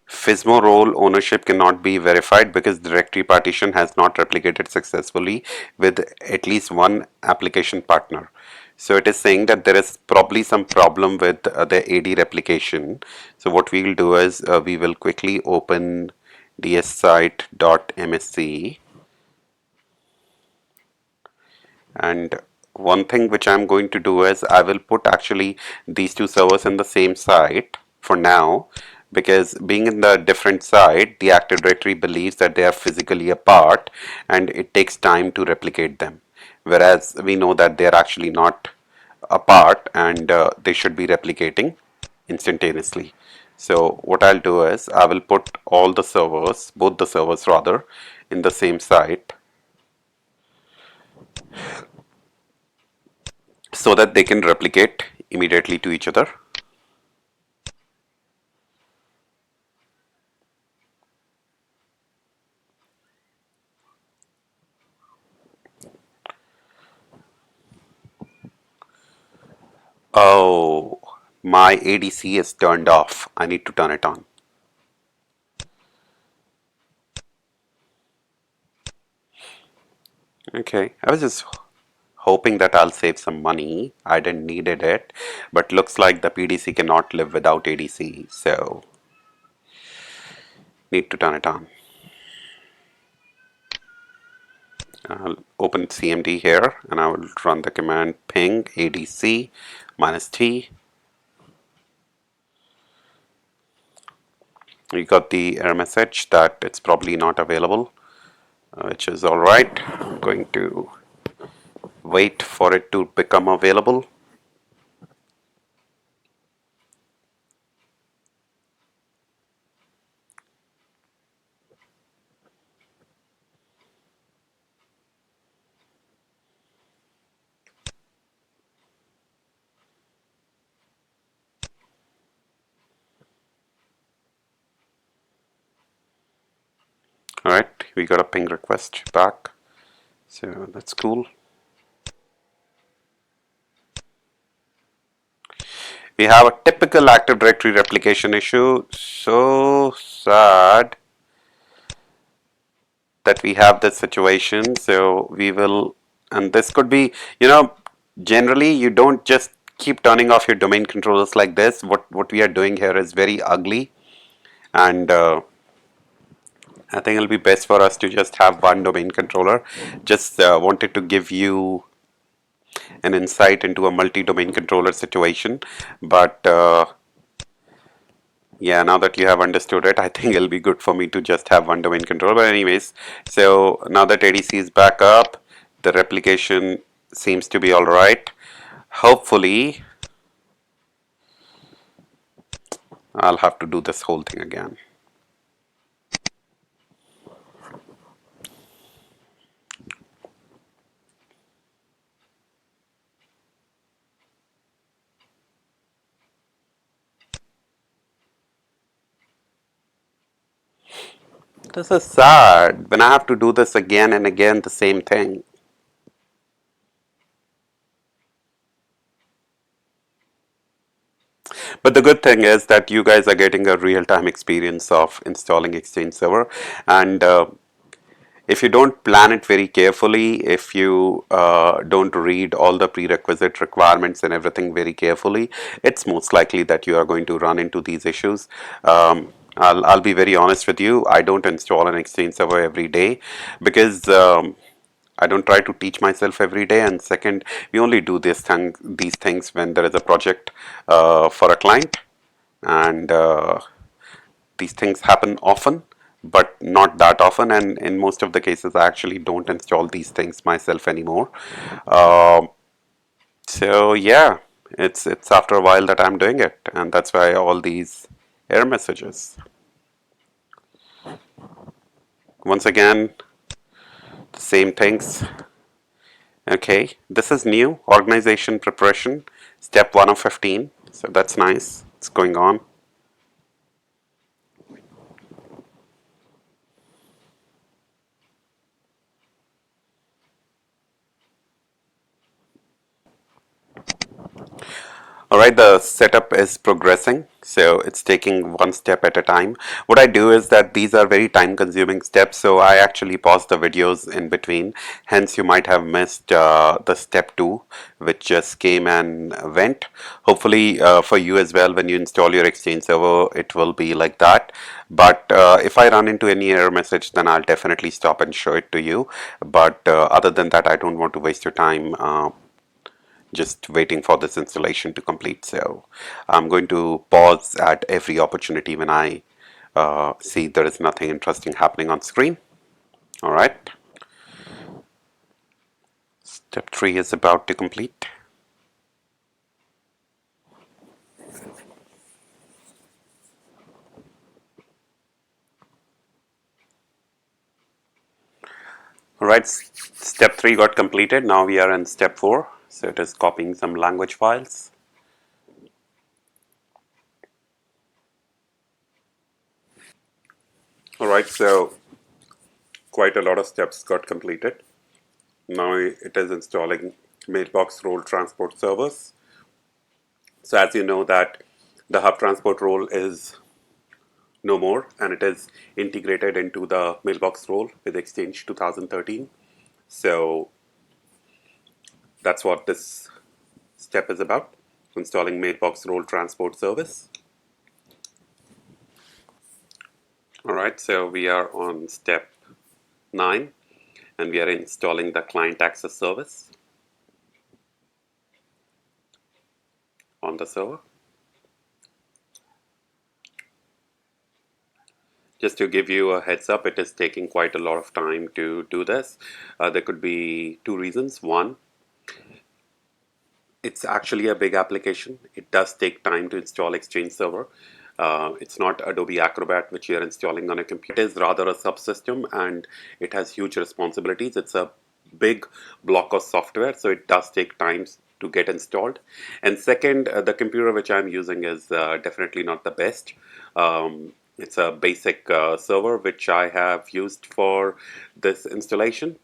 Speaker 1: FISMO role ownership cannot be verified because directory partition has not replicated successfully with at least one application partner. So it is saying that there is probably some problem with the AD replication. So what we will do is we will quickly open dssite.msc, and one thing which I'm going to do is I will put actually these two servers in the same site for now, because being in the different site, the Active Directory believes that they are physically apart and it takes time to replicate them. Whereas we know that they are actually not apart, and they should be replicating instantaneously. So what I'll do is I will put all the servers, both the servers rather, in the same site so that they can replicate immediately to each other. Oh, my ADC is turned off. I need to turn it on. Okay, I was just hoping that I'll save some money. I didn't needed it, but looks like the PDC cannot live without ADC, so need to turn it on. I'll open CMD here and I will run the command ping ADC -T. We got the error message that it's probably not available, which is alright. I'm going to wait for it to become available. Alright, we got a ping request back, so that's cool. We have a typical Active Directory replication issue. So sad that we have this situation. So we will, and this could be, generally you don't just keep turning off your domain controllers like this. What we are doing here is very ugly, and I think it'll be best for us to just have one domain controller. Just wanted to give you an insight into a multi-domain controller situation, but yeah, now that you have understood it, I think it'll be good for me to just have one domain controller. But anyways, so now that ADC is back up, the replication seems to be all right. Hopefully, I'll have to do this whole thing again. This is sad when I have to do this again and again, the same thing. But the good thing is that you guys are getting a real-time experience of installing Exchange Server, and if you don't plan it very carefully, if you don't read all the prerequisite requirements and everything very carefully, it's most likely that you are going to run into these issues. I'll be very honest with you. I don't install an Exchange server every day because I don't try to teach myself every day. And second, we only do these things when there is a project for a client, and these things happen often, but not that often. And in most of the cases, I actually don't install these things myself anymore. Um so yeah, it's after a while that I'm doing it, and that's why all these error messages. Once again, the same things. Okay, this is new organization preparation, step 1 of 15. So that's nice. It's going on. All right, the setup is progressing, so it's taking one step at a time. What I do is that these are very time consuming steps, so I actually pause the videos in between. Hence, you might have missed the step two, which just came and went. Hopefully, for you as well, when you install your Exchange server, it will be like that. But if I run into any error message, then I'll definitely stop and show it to you. But other than that, I don't want to waste your time. Just waiting for this installation to complete. So I'm going to pause at every opportunity when I see there is nothing interesting happening on screen. All right. Step 3 is about to complete. All right. Step 3 got completed. Now we are in step 4. So it is copying some language files. All right. So quite a lot of steps got completed. Now it is installing Mailbox Role Transport Servers. So as you know that the Hub Transport role is no more, and it is integrated into the Mailbox role with Exchange 2013. So that's what this step is about, installing Mailbox Role Transport Service. All right, so we are on step 9, and we are installing the Client Access Service on the server. Just to give you a heads up, it is taking quite a lot of time to do this. There could be two reasons. One, it's actually a big application. It does take time to install Exchange Server. It's not Adobe Acrobat, which you're installing on a computer. It is rather a subsystem, and it has huge responsibilities. It's a big block of software, so it does take time to get installed. And second, the computer which I'm using is definitely not the best. It's a basic server which I have used for this installation.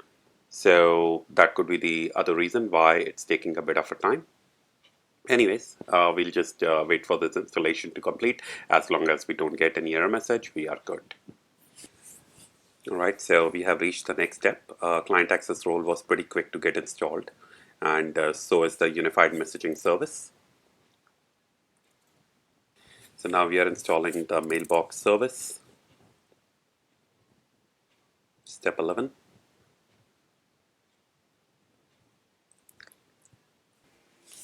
Speaker 1: So that could be the other reason why it's taking a bit of a time. Anyways, we'll just wait for this installation to complete. As long as we don't get any error message, we are good. All right, so we have reached the next step. Client access role was pretty quick to get installed, and so is the unified messaging service. So now we are installing the mailbox service. Step 11.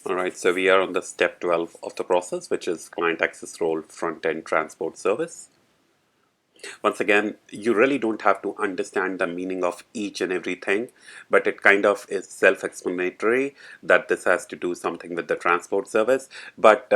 Speaker 1: All right, so we are on the step 12 of the process, which is client access role front-end transport service. Once again, you really don't have to understand the meaning of each and everything, but it kind of is self-explanatory that this has to do something with the transport service. But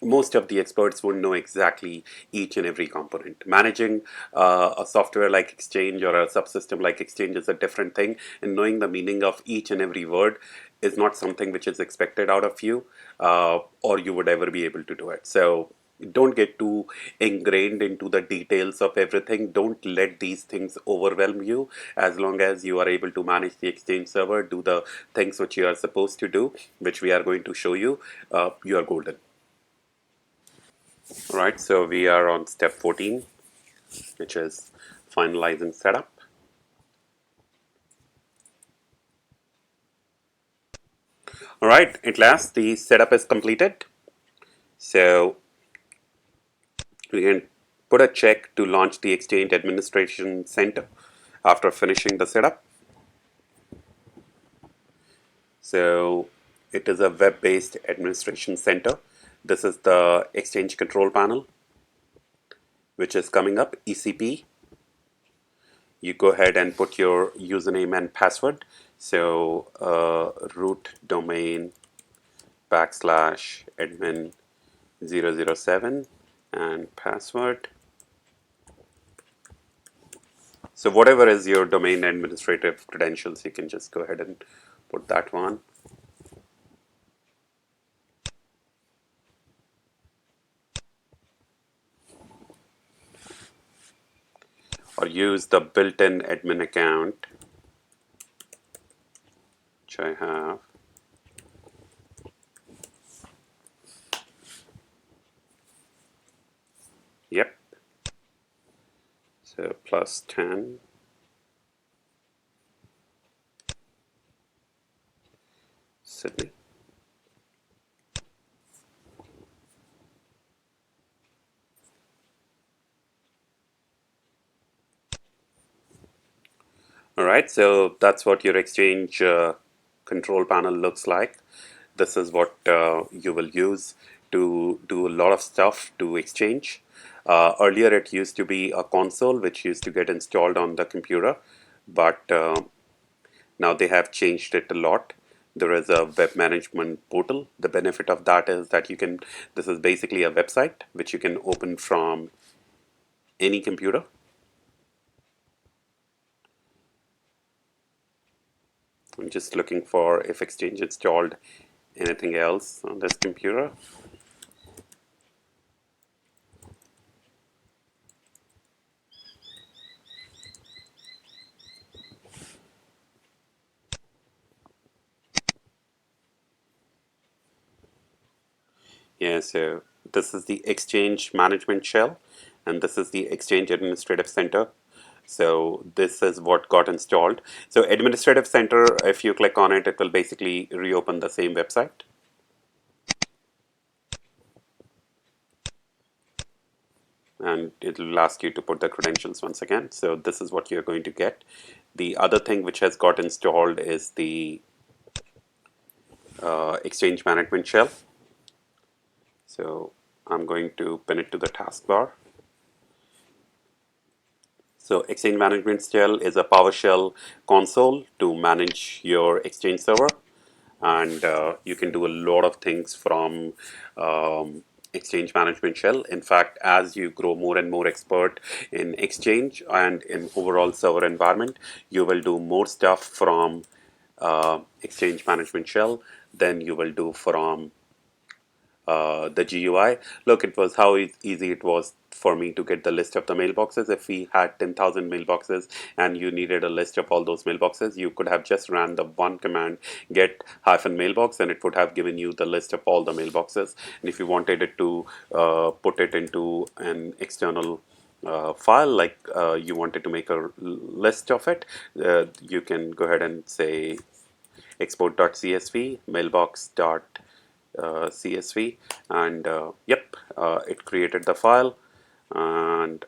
Speaker 1: most of the experts won't know exactly each and every component. Managing a software like Exchange or a subsystem like Exchange is a different thing, and knowing the meaning of each and every word is not something which is expected out of you, or you would ever be able to do it. So don't get too ingrained into the details of everything. Don't let these things overwhelm you. As long as you are able to manage the Exchange server, do the things which you are supposed to do, which we are going to show you, you are golden. All right, so we are on step 14, which is finalizing setup. All right, at last the setup is completed. So we can put a check to launch the Exchange Administration Center after finishing the setup. So it is a web-based administration center. This is the Exchange Control Panel, which is coming up, ECP. You go ahead and put your username and password. So root domain /admin 007 and password. So whatever is your domain administrative credentials, you can just go ahead and put that one. Or use the built-in admin account, which I have. Yep. So plus 10. Sydney. All right, so that's what your Exchange control panel looks like. This is what you will use to do a lot of stuff to Exchange. Earlier, it used to be a console which used to get installed on the computer, but now they have changed it a lot. There is a web management portal. The benefit of that is that you can, this is basically a website which you can open from any computer. I'm just looking for if Exchange installed anything else on this computer. Yeah, so this is the Exchange Management Shell, and this is the Exchange Administrative Center. So this is what got installed. So Administrative Center, if you click on it, it will basically reopen the same website. And it will ask you to put the credentials once again. So this is what you're going to get. The other thing which has got installed is the Exchange Management Shell. So I'm going to pin it to the taskbar. So Exchange Management Shell is a PowerShell console to manage your Exchange server, and you can do a lot of things from Exchange Management Shell. In fact, as you grow more and more expert in Exchange and in overall server environment, you will do more stuff from Exchange Management Shell than you will do from the GUI. Look, it was how easy it was for me to get the list of the mailboxes. If we had 10,000 mailboxes and you needed a list of all those mailboxes, you could have just ran the one command get hyphen mailbox and it would have given you the list of all the mailboxes. And if you wanted it to put it into an external file, like you wanted to make a list of it, you can go ahead and say export.csv mailbox.csv, and yep, it created the file. And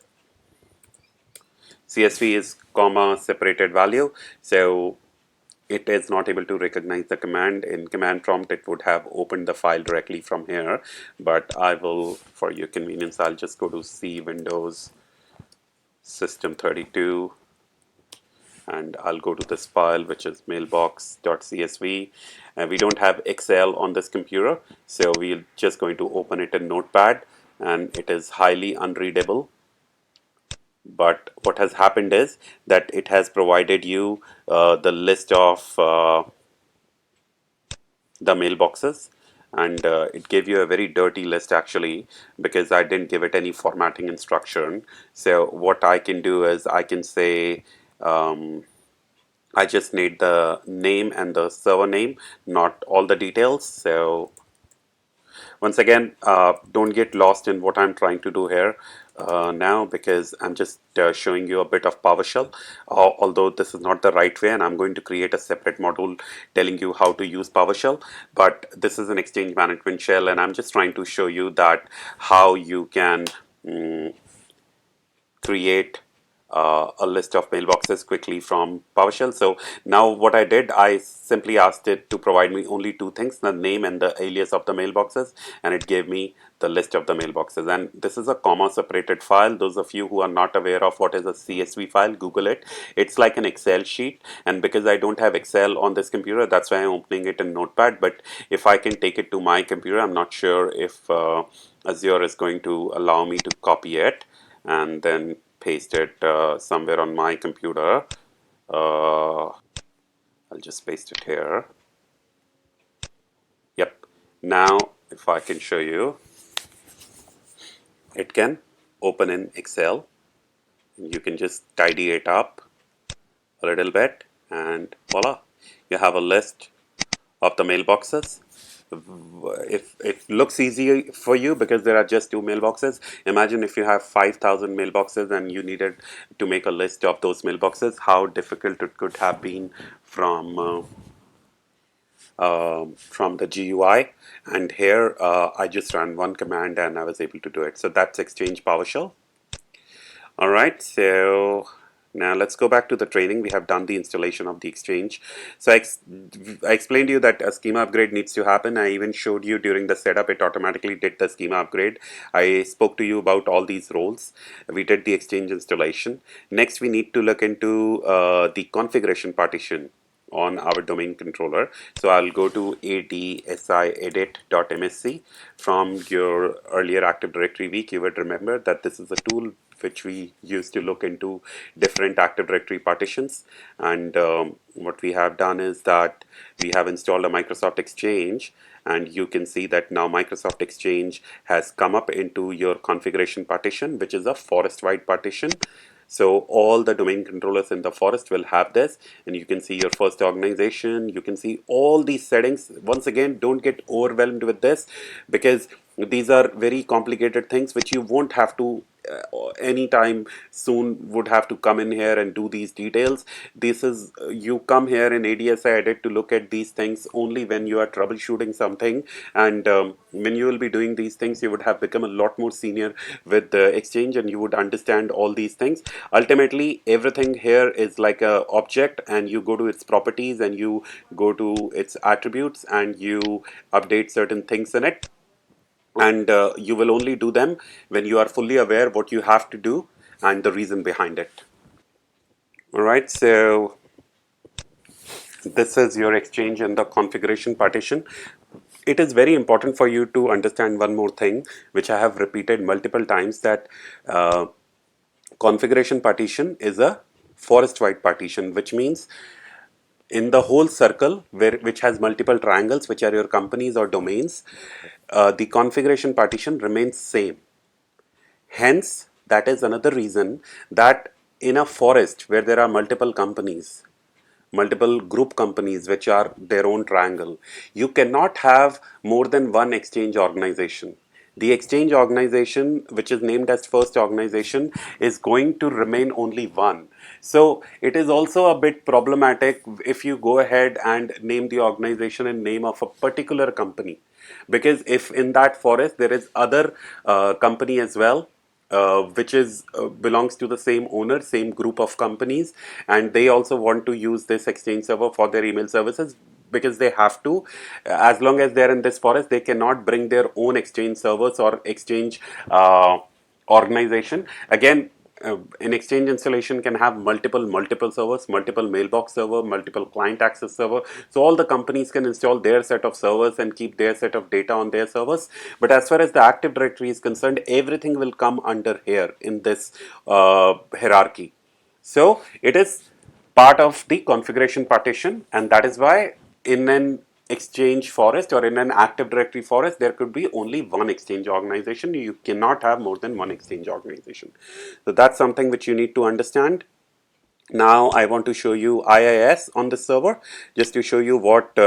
Speaker 1: CSV is comma separated value, so it is not able to recognize the command. In command prompt it would have opened the file directly from here, but I will, for your convenience, I'll just go to C Windows System32 and I'll go to this file which is mailbox.csv. We don't have Excel on this computer, so we're just going to open it in Notepad, and it is highly unreadable. But what has happened is that it has provided you the list of the mailboxes, and it gave you a very dirty list actually, because I didn't give it any formatting instruction. So what I can do is I can say I just need the name and the server name, not all the details. So once again, don't get lost in what I'm trying to do here now, because I'm just showing you a bit of PowerShell, although this is not the right way, and I'm going to create a separate module telling you how to use PowerShell. But this is an Exchange Management Shell, and I'm just trying to show you that how you can create a list of mailboxes quickly from PowerShell. So now what I did, I simply asked it to provide me only two things, the name and the alias of the mailboxes, and it gave me the list of the mailboxes. And this is a comma separated file. Those of you who are not aware of what is a CSV file, Google it. It's like an Excel sheet, and because I don't have Excel on this computer, that's why I'm opening it in Notepad. But if I can take it to my computer, I'm not sure if Azure is going to allow me to copy it and then paste it somewhere on my computer. I'll just paste it here. Yep. Now, if I can show you, it can open in Excel. You can just tidy it up a little bit, and voila, you have a list of the mailboxes. If it looks easy for you because there are just two mailboxes, imagine if you have 5,000 mailboxes and you needed to make a list of those mailboxes, how difficult it could have been from the GUI. And here I just ran one command and I was able to do it. So that's Exchange PowerShell. All right, so now let's go back to the training. We have done the installation of the Exchange. So I explained to you that a schema upgrade needs to happen. I even showed you during the setup, it automatically did the schema upgrade. I spoke to you about all these roles. We did the Exchange installation. Next, we need to look into the configuration partition on our domain controller. So I'll go to adsi from your earlier Active Directory week. You would remember that this is a tool which we use to look into different Active Directory partitions. And what we have done is that we have installed a Microsoft Exchange, and you can see that now Microsoft Exchange has come up into your configuration partition, which is a forest-wide partition. So all the domain controllers in the forest will have this, and you can see your first organization. You can see all these settings. Once again, don't get overwhelmed with this, because these are very complicated things which you won't have to anytime soon would have to come in here and do these details. This is you come here in ADSI edit to look at these things only when you are troubleshooting something, and when you will be doing these things, you would have become a lot more senior with the Exchange, and you would understand all these things. Ultimately, everything here is like a object, and you go to its properties and you go to its attributes and you update certain things in it, and you will only do them when you are fully aware what you have to do and the reason behind it. All right, so this is your Exchange and the configuration partition. It is very important for you to understand one more thing, which I have repeated multiple times, that configuration partition is a forest-wide partition, which means in the whole circle which has multiple triangles, which are your companies or domains, the configuration partition remains same. Hence, that is another reason that in a forest where there are multiple companies, multiple group companies which are their own triangle, you cannot have more than one Exchange organization. The Exchange organization, which is named as first organization, is going to remain only one. So it is also a bit problematic if you go ahead and name the organization in name of a particular company, because if in that forest there is other company as well, which is belongs to the same owner, same group of companies, and they also want to use this Exchange server for their email services, because they have to. As long as they're in this forest, they cannot bring their own Exchange servers or Exchange organization. Again, an Exchange installation can have multiple servers, multiple mailbox server, multiple client access server. So all the companies can install their set of servers and keep their set of data on their servers. But as far as the Active Directory is concerned, everything will come under here in this hierarchy. So it is part of the configuration partition, and that is why in an Exchange forest or in an Active Directory forest, there could be only one Exchange organization. You cannot have more than one Exchange organization. So that's something which you need to understand. Now I want to show you IIS on the server, just to show you what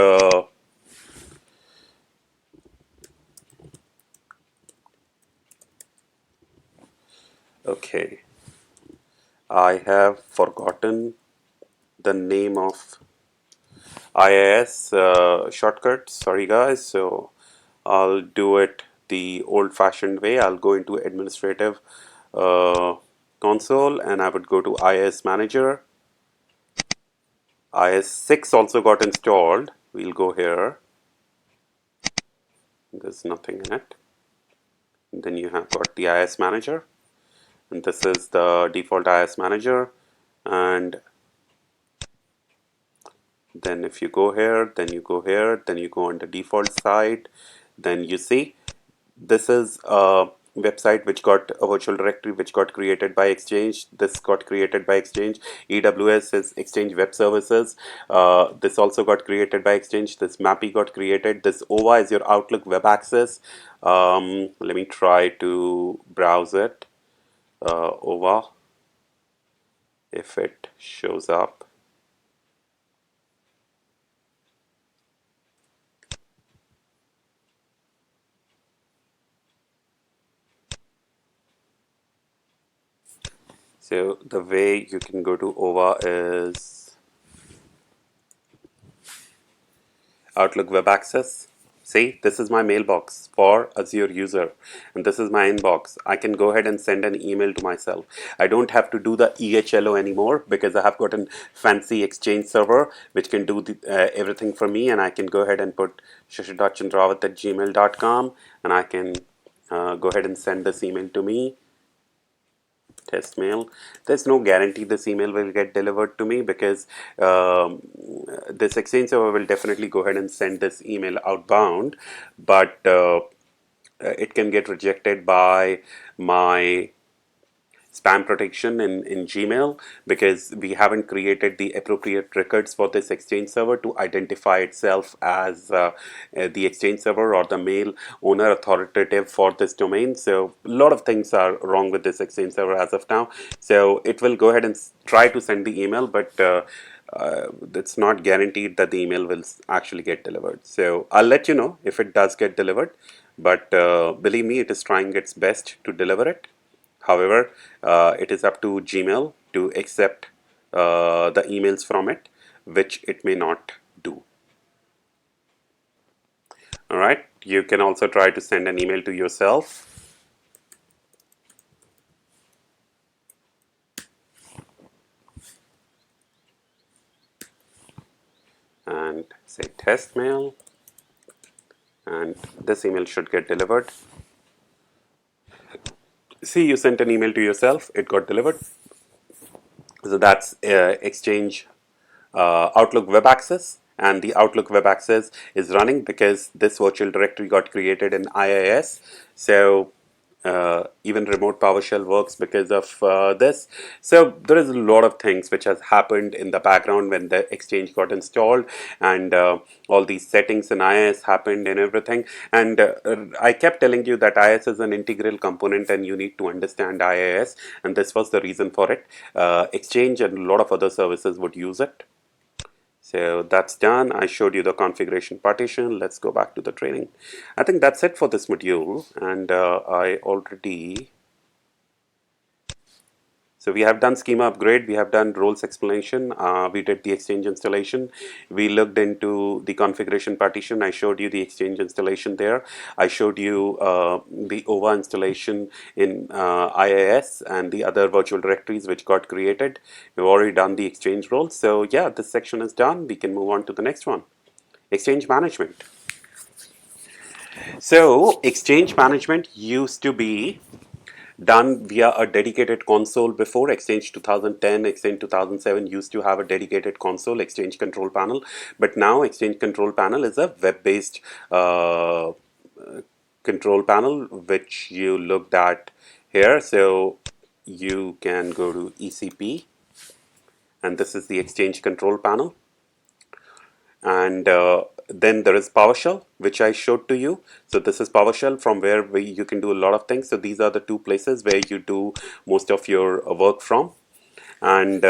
Speaker 1: okay, I have forgotten the name of IIS shortcut. Sorry guys, so I'll do it the old-fashioned way. I'll go into administrative uh, console, and I would go to IIS manager. IIS 6 also got installed. We'll go here. There's nothing in it. And then you have got the IIS manager, and this is the default IIS manager. And then if you go here, then you go here, then you go on the default side, then you see this is a website which got a virtual directory which got created by Exchange. This got created by Exchange. EWS is Exchange Web Services. This also got created by Exchange. This MAPI got created. This OVA is your Outlook Web Access. Let me try to browse it. OVA, if it shows up. So the way you can go to OVA is Outlook Web Access. See, this is my mailbox for Azure user, and this is my inbox. I can go ahead and send an email to myself. I don't have to do the EHLO anymore because I have got a fancy Exchange server which can do everything for me, and I can go ahead and put shashir.chandrawat@gmail.com, and I can go ahead and send this email to me. Test mail. There's no guarantee this email will get delivered to me because this Exchange server will definitely go ahead and send this email outbound, but it can get rejected by my spam protection in Gmail because we haven't created the appropriate records for this Exchange server to identify itself as the Exchange server or the mail owner authoritative for this domain. So a lot of things are wrong with this Exchange server as of now. So it will go ahead and try to send the email, but it's not guaranteed that the email will actually get delivered. So I'll let you know if it does get delivered, but believe me, it is trying its best to deliver it. However, it is up to Gmail to accept the emails from it, which it may not do. All right. You can also try to send an email to yourself and say test mail, and this email should get delivered. See, you sent an email to yourself, it got delivered. So that's Exchange Outlook Web Access, and the Outlook Web Access is running because this virtual directory got created in IIS. So even remote PowerShell works because of this. So there is a lot of things which has happened in the background when the Exchange got installed, and all these settings in IIS happened and everything. And I kept telling you that IIS is an integral component and you need to understand IIS, and this was the reason for it. Exchange and a lot of other services would use it. So that's done. I showed you the configuration partition. Let's go back to the training. I think that's it for this module. And so we have done schema upgrade, we have done roles explanation, we did the Exchange installation, we looked into the configuration partition, I showed you the Exchange installation there, I showed you the OVA installation in IIS and the other virtual directories which got created. We've already done the Exchange roles, so yeah, this section is done. We can move on to the next one. Exchange management. So Exchange management used to be done via a dedicated console before. Exchange 2010, Exchange 2007 used to have a dedicated console, Exchange Control Panel, but now Exchange Control Panel is a web-based control panel which you looked at here. So you can go to ECP, and this is the Exchange Control Panel. And then there is PowerShell, which I showed to you. So this is PowerShell from where you can do a lot of things. So these are the two places where you do most of your work from. And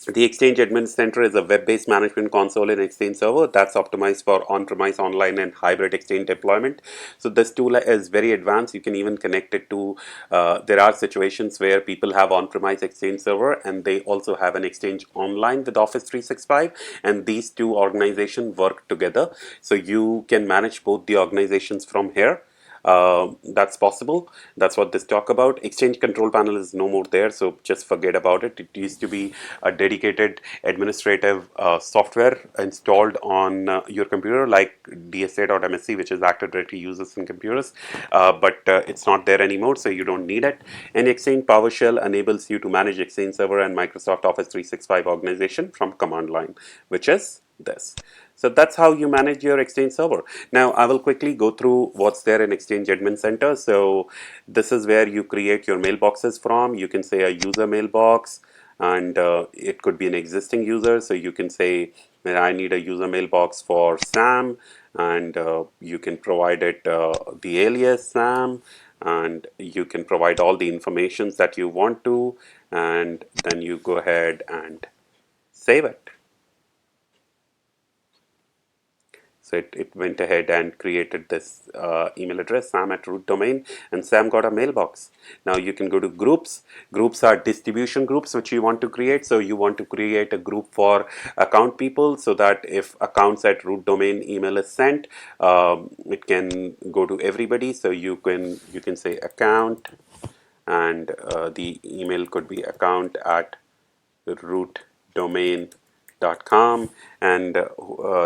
Speaker 1: the Exchange Admin Center is a web-based management console in Exchange Server that's optimized for on-premise, online, and hybrid Exchange deployment. So this tool is very advanced. You can even connect it to, there are situations where people have on-premise Exchange Server and they also have an Exchange Online with Office 365, and these two organizations work together. So you can manage both the organizations from here. That's possible. That's what this talk about. Exchange Control Panel is no more there, so just forget about it. It used to be a dedicated administrative software installed on your computer, like DSA.MSC, which is Active Directory users in computers, but it's not there anymore, so you don't need it. And Exchange PowerShell enables you to manage Exchange Server and Microsoft Office 365 organization from command line, which is this. So that's how you manage your Exchange server. Now I will quickly go through what's there in Exchange Admin Center. So this is where you create your mailboxes from. You can say a user mailbox, and it could be an existing user. So you can say that I need a user mailbox for Sam, and you can provide it the alias Sam, and you can provide all the informations that you want to, and then you go ahead and save it. So it went ahead and created this email address, Sam at root domain, and Sam got a mailbox. Now you can go to groups. Groups are distribution groups which you want to create. So you want to create a group for account people so that if accounts at root domain email is sent, it can go to everybody. So you can say account, and the email could be account at rootdomain.com, and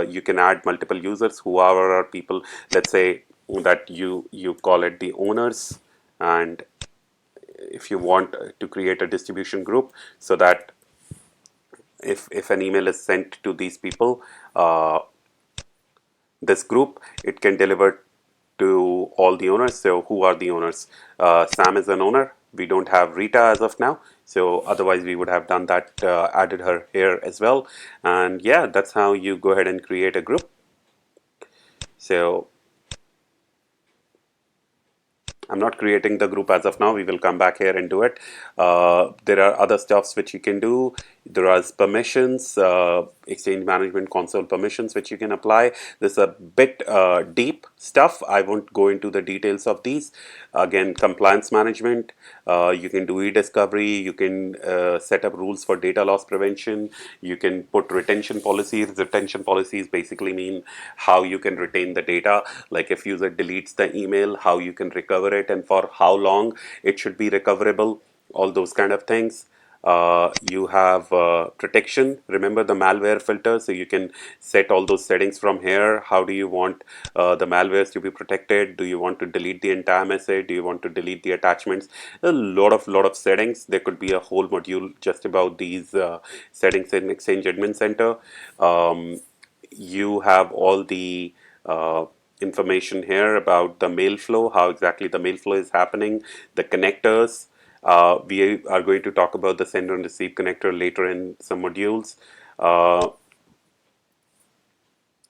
Speaker 1: you can add multiple users, whoever are people, let's say that you call it the owners, and if you want to create a distribution group so that if an email is sent to these people, this group, it can deliver to all the owners. So who are the owners? Sam is an owner. We don't have Rita as of now, so otherwise we would have done that, added her here as well. And yeah, that's how you go ahead and create a group. So I'm not creating the group as of now. We will come back here and do it. There are other stuffs which you can do. There are permissions, Exchange Management Console permissions, which you can apply. This is a bit deep stuff. I won't go into the details of these. Again, compliance management. You can do e-discovery. You can set up rules for data loss prevention. You can put retention policies. Retention policies basically mean how you can retain the data. Like if user deletes the email, how you can recover it and for how long it should be recoverable. All those kind of things. You have protection. Remember the malware filter, so you can set all those settings from here. How do you want the malwares to be protected? Do you want to delete the entire message? Do you want to delete the attachments? A lot of settings. There could be a whole module just about these settings in Exchange Admin Center. You have all the information here about the mail flow, how exactly the mail flow is happening, the connectors. We are going to talk about the send and receive connector later in some modules. Uh,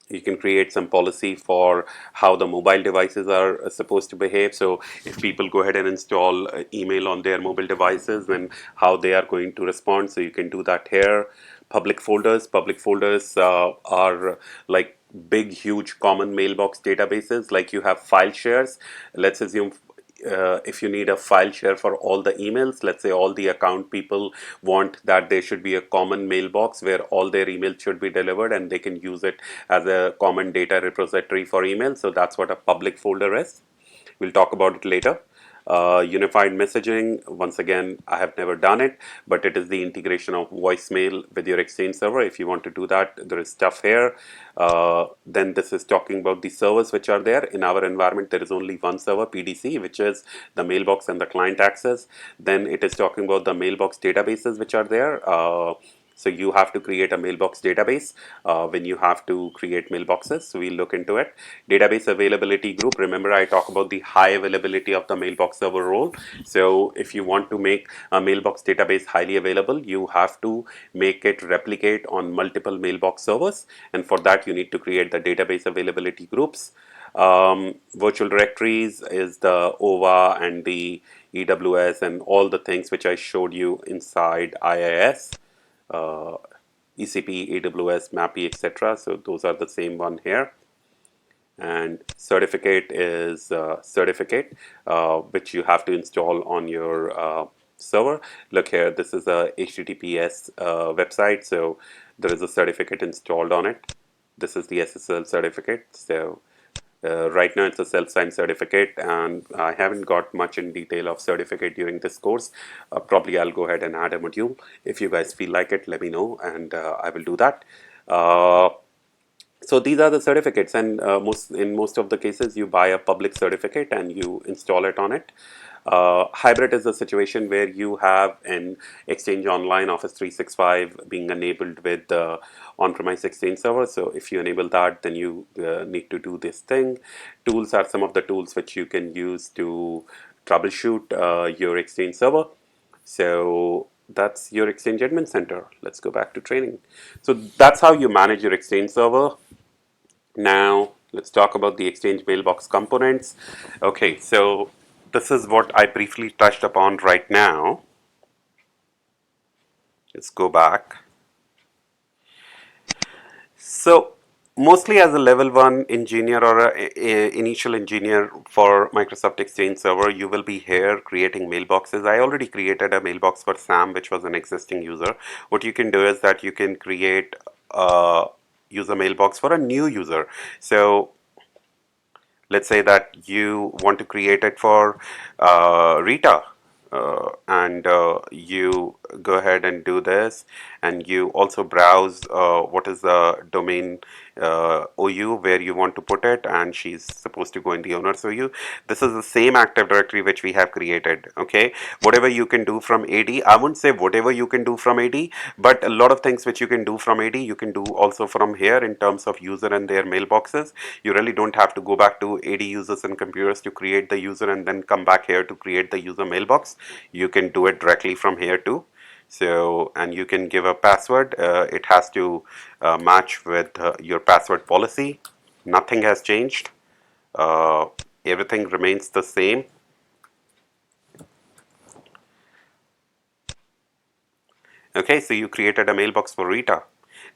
Speaker 1: you can create some policy for how the mobile devices are supposed to behave. So if people go ahead and install email on their mobile devices, then how they are going to respond. So you can do that here. Public folders are like big, huge common mailbox databases. Like you have file shares. Let's assume if you need a file share for all the emails, let's say all the account people want that there should be a common mailbox where all their emails should be delivered and they can use it as a common data repository for email. So that's what a public folder is. We'll talk about it later. Unified messaging, once again, I have never done it, but it is the integration of voicemail with your Exchange server. If you want to do that, there is stuff here. Then this is talking about the servers which are there. In our environment, there is only one server, PDC, which is the mailbox and the client access. Then it is talking about the mailbox databases which are there. So you have to create a mailbox database when you have to create mailboxes. So we'll look into it. Database availability group. Remember, I talk about the high availability of the mailbox server role. So if you want to make a mailbox database highly available, you have to make it replicate on multiple mailbox servers. And for that, you need to create the database availability groups. Virtual directories is the OVA and the EWS and all the things which I showed you inside IIS. uh, ECP, AWS, MAPI, etc. So those are the same one here. And certificate is certificate, which you have to install on your server. Look here, this is a HTTPS website, so there is a certificate installed on it. This is the SSL certificate. So right now it's a self-signed certificate, and I haven't got much in detail of certificate during this course. Probably I'll go ahead and add a module. If you guys feel like it, let me know, and I will do that. So these are the certificates, and in most of the cases, you buy a public certificate and you install it on it. Hybrid is a situation where you have an Exchange Online Office 365 being enabled with the on-premise Exchange server. So if you enable that, then you need to do this thing. Tools are some of the tools which you can use to troubleshoot your Exchange server. So that's your Exchange Admin Center. Let's go back to training. So that's how you manage your Exchange server. Now, let's talk about the Exchange Mailbox components. Okay, so this is what I briefly touched upon right now. Let's go back. So Mostly as a level one engineer or a initial engineer for Microsoft Exchange Server, you will be here creating mailboxes. I already created a mailbox for Sam, which was an existing user. What you can do is that you can create a user mailbox for a new user. So let's say that you want to create it for Rita, and you go ahead and do this, and you also browse what is the domain OU where you want to put it, and she's supposed to go in the owner's OU. This is the same Active Directory which we have created. Okay, whatever you can do from AD, I wouldn't say whatever you can do from AD, but a lot of things which you can do from AD, you can do also from here in terms of user and their mailboxes. You really don't have to go back to AD users and computers to create the user and then come back here to create the user mailbox. You can do it directly from here too. So, and you can give a password. It has to match with your password policy. Nothing has changed. Uh, Everything remains the same. Okay, so you created a mailbox for Rita.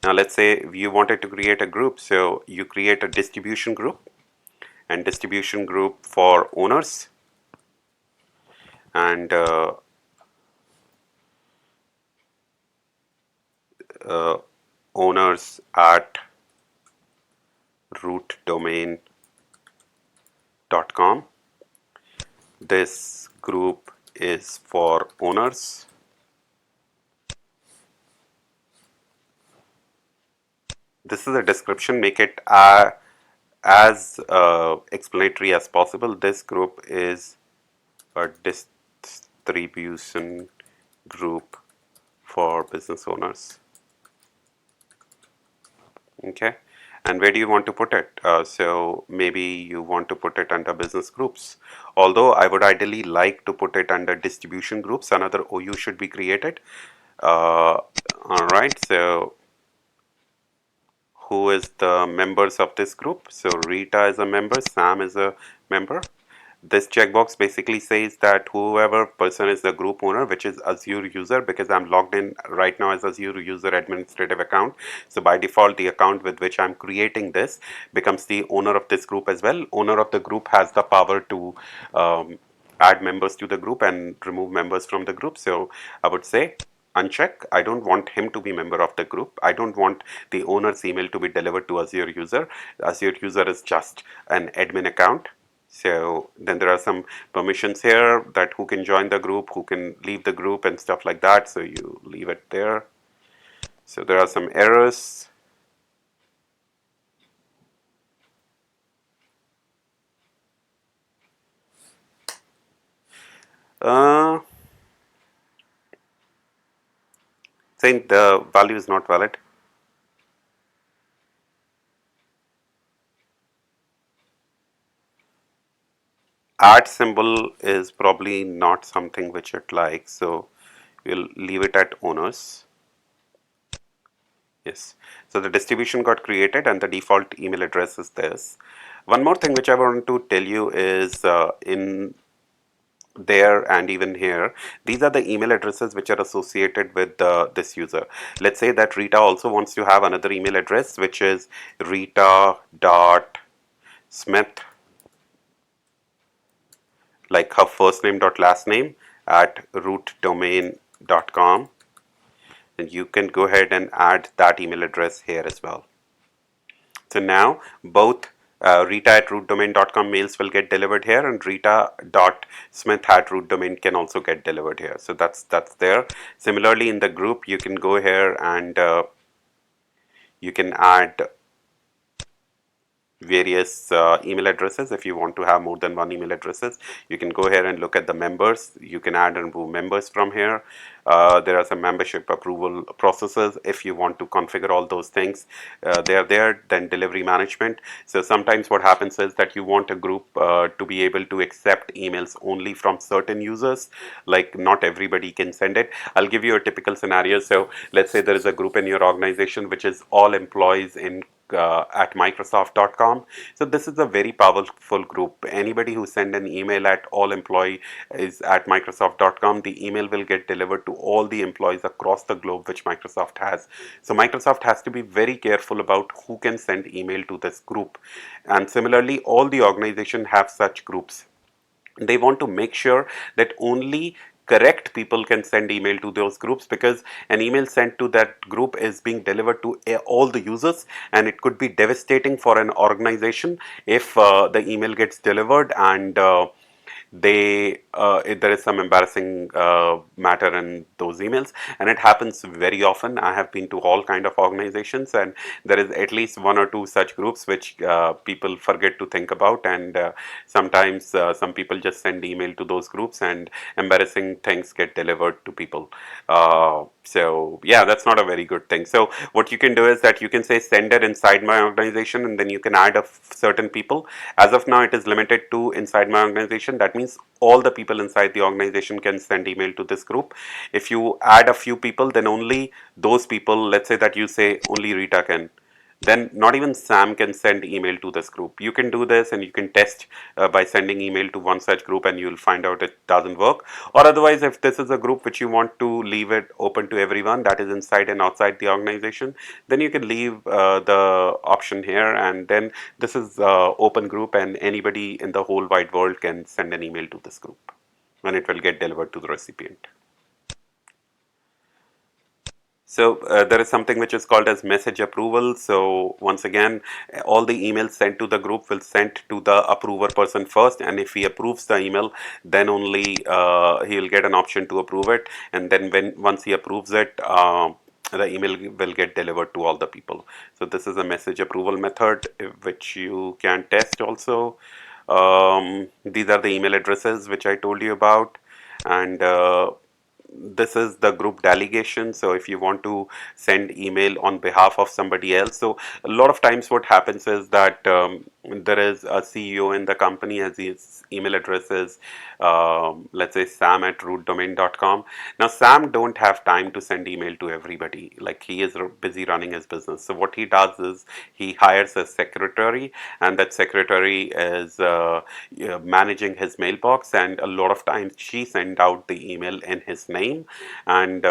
Speaker 1: Now let's say you wanted to create a group. So you create a distribution group and distribution group for owners, and uh, owners at rootdomain.com. This group is for owners. This is a description. Make it as explanatory as possible. This group is a distribution group for business owners. Okay, and where do you want to put it? So maybe you want to put it under business groups. Although I would ideally like to put it under distribution groups, another OU should be created. All right, so who is the members of this group? So Rita is a member, Sam is a member. This checkbox basically says that whoever person is the group owner, which is Azure user, because I'm logged in right now as Azure user administrative account. So by default, the account with which I'm creating this becomes the owner of this group as well. Owner of the group has the power to add members to the group and remove members from the group. So I would say uncheck. I don't want him to be member of the group. I don't want the owner's email to be delivered to Azure user. Azure user is just an admin account. So then there are some permissions here that who can join the group, who can leave the group and stuff like that. So you leave it there. So there are some errors. Uh, Saying the value is not valid. Add symbol is probably not something which it likes. So we'll leave it at owners. Yes. So the distribution got created and the default email address is this. One more thing which I want to tell you is in there and even here, these are the email addresses which are associated with this user. Let's say that Rita also wants to have another email address which is rita.smith, like her first name dot last name at rootdomain.com, and you can go ahead and add that email address here as well. So now both Rita at rootdomain.com mails will get delivered here, and Rita.smith at rootdomain can also get delivered here. So that's there. Similarly, in the group, you can go here and you can add various email addresses. If you want to have more than one email addresses, you can go here and look at the members. You can add and remove members from here. There are some membership approval processes. If you want to configure all those things, they are there. Then delivery management. So sometimes what happens is that you want a group to be able to accept emails only from certain users, like not everybody can send it. I'll give you a typical scenario. So let's say there is a group in your organization which is all employees in at Microsoft.com. So this is a very powerful group. Anybody who send an email at all employee is at Microsoft.com, the email will get delivered to all the employees across the globe which Microsoft has. So Microsoft has to be very careful about who can send email to this group. And similarly, all the organization have such groups. They want to make sure that only correct people can send email to those groups, because an email sent to that group is being delivered to all the users, and it could be devastating for an organization if the email gets delivered and if there is some embarrassing matter in those emails, and it happens very often. I have been to all kind of organizations, and there is at least one or two such groups which people forget to think about, and sometimes some people just send email to those groups and embarrassing things get delivered to people. So yeah, that's not a very good thing. So what you can do is that you can say send it inside my organization, and then you can add a certain people. As of now, it is limited to inside my organization. That means all the people inside the organization can send email to this group. If you add a few people, then only those people, let's say that you say only Rita can, then not even Sam can send email to this group. You can do this and you can test by sending email to one such group, and you'll find out it doesn't work. Or otherwise, if this is a group which you want to leave it open to everyone, that is inside and outside the organization, then you can leave the option here, and then this is open group and anybody in the whole wide world can send an email to this group and it will get delivered to the recipient. So there is something which is called as message approval. So once again, all the emails sent to the group will send to the approver person first, and if he approves the email, then only he will get an option to approve it, and then once he approves it, the email will get delivered to all the people. So this is a message approval method which you can test also. These are the email addresses which I told you about, and this is the group delegation. So if you want to send email on behalf of somebody else, so a lot of times what happens is that there is a CEO in the company, as his email address is let's say sam@rootdomain.com. Now Sam don't have time to send email to everybody, like he is busy running his business. So what he does is he hires a secretary, and that secretary is managing his mailbox, and a lot of times she send out the email in his name. And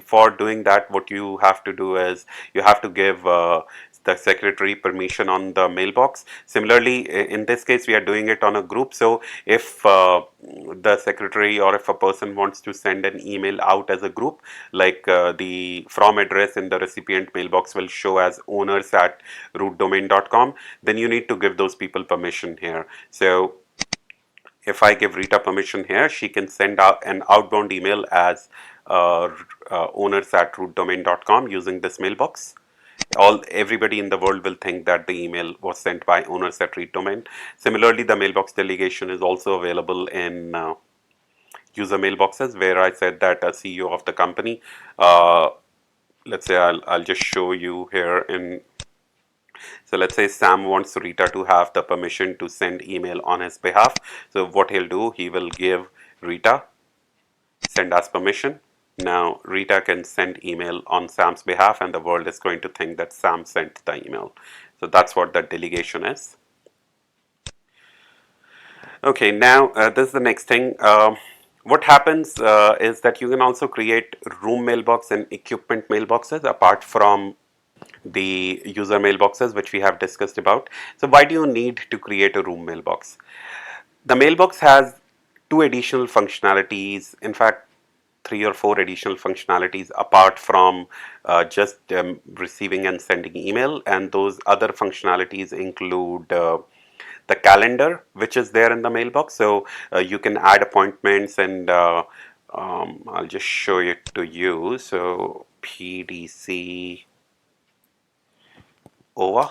Speaker 1: for doing that, what you have to do is you have to give the secretary permission on the mailbox. Similarly, in this case, we are doing it on a group. So if the secretary or if a person wants to send an email out as a group, like the from address in the recipient mailbox will show as owners@rootdomain.com, then you need to give those people permission here. So if I give Rita permission here, she can send out an outbound email as owners@rootdomain.com using this mailbox. Everybody in the world will think that the email was sent by owners@rootdomain. Similarly, the mailbox delegation is also available in user mailboxes, where I said that a CEO of the company, let's say I'll just show you here in. So let's say Sam wants Rita to have the permission to send email on his behalf. So what he'll do, he will give Rita send as permission. Now Rita can send email on Sam's behalf, and the world is going to think that Sam sent the email. So that's what that delegation is. Okay, now this is the next thing. What happens is that you can also create room mailbox and equipment mailboxes apart from the user mailboxes which we have discussed about. So why do you need to create a room mailbox? The mailbox has two additional functionalities, in fact three or four additional functionalities apart from just receiving and sending email, and those other functionalities include the calendar which is there in the mailbox. So you can add appointments, and I'll just show it to you. So PDC OVA.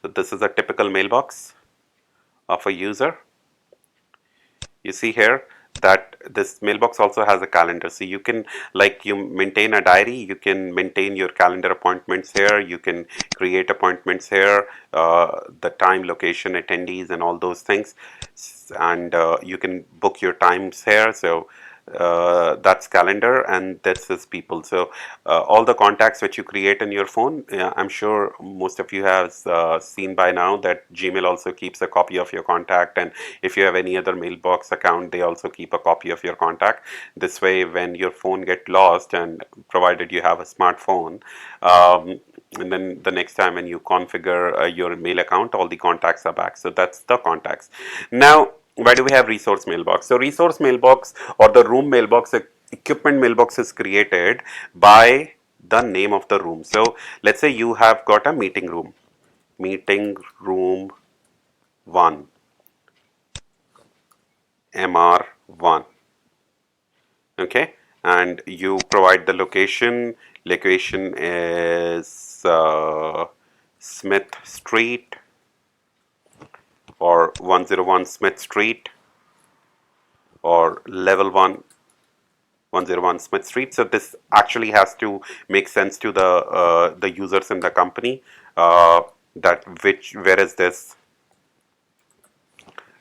Speaker 1: So this is a typical mailbox of a user. You see here that this mailbox also has a calendar. So you can, like you maintain a diary, you can maintain your calendar appointments here, you can create appointments here, the time, location, attendees and all those things. And you can book your times here. So That's calendar, and this is people. So all the contacts which you create in your phone, I'm sure most of you have seen by now that Gmail also keeps a copy of your contact, and if you have any other mailbox account, they also keep a copy of your contact. This way, when your phone get lost, and provided you have a smartphone, and then the next time when you configure your mail account, all the contacts are back. So that's the contacts. Now, why do we have resource mailbox? So resource mailbox, or the room mailbox, equipment mailbox, is created by the name of the room. So let's say you have got a meeting room 1, MR1. Okay, and you provide the location is Smith Street, or 101 Smith Street, or level 1, 101 Smith Street. So this actually has to make sense to the users in the company, that where is this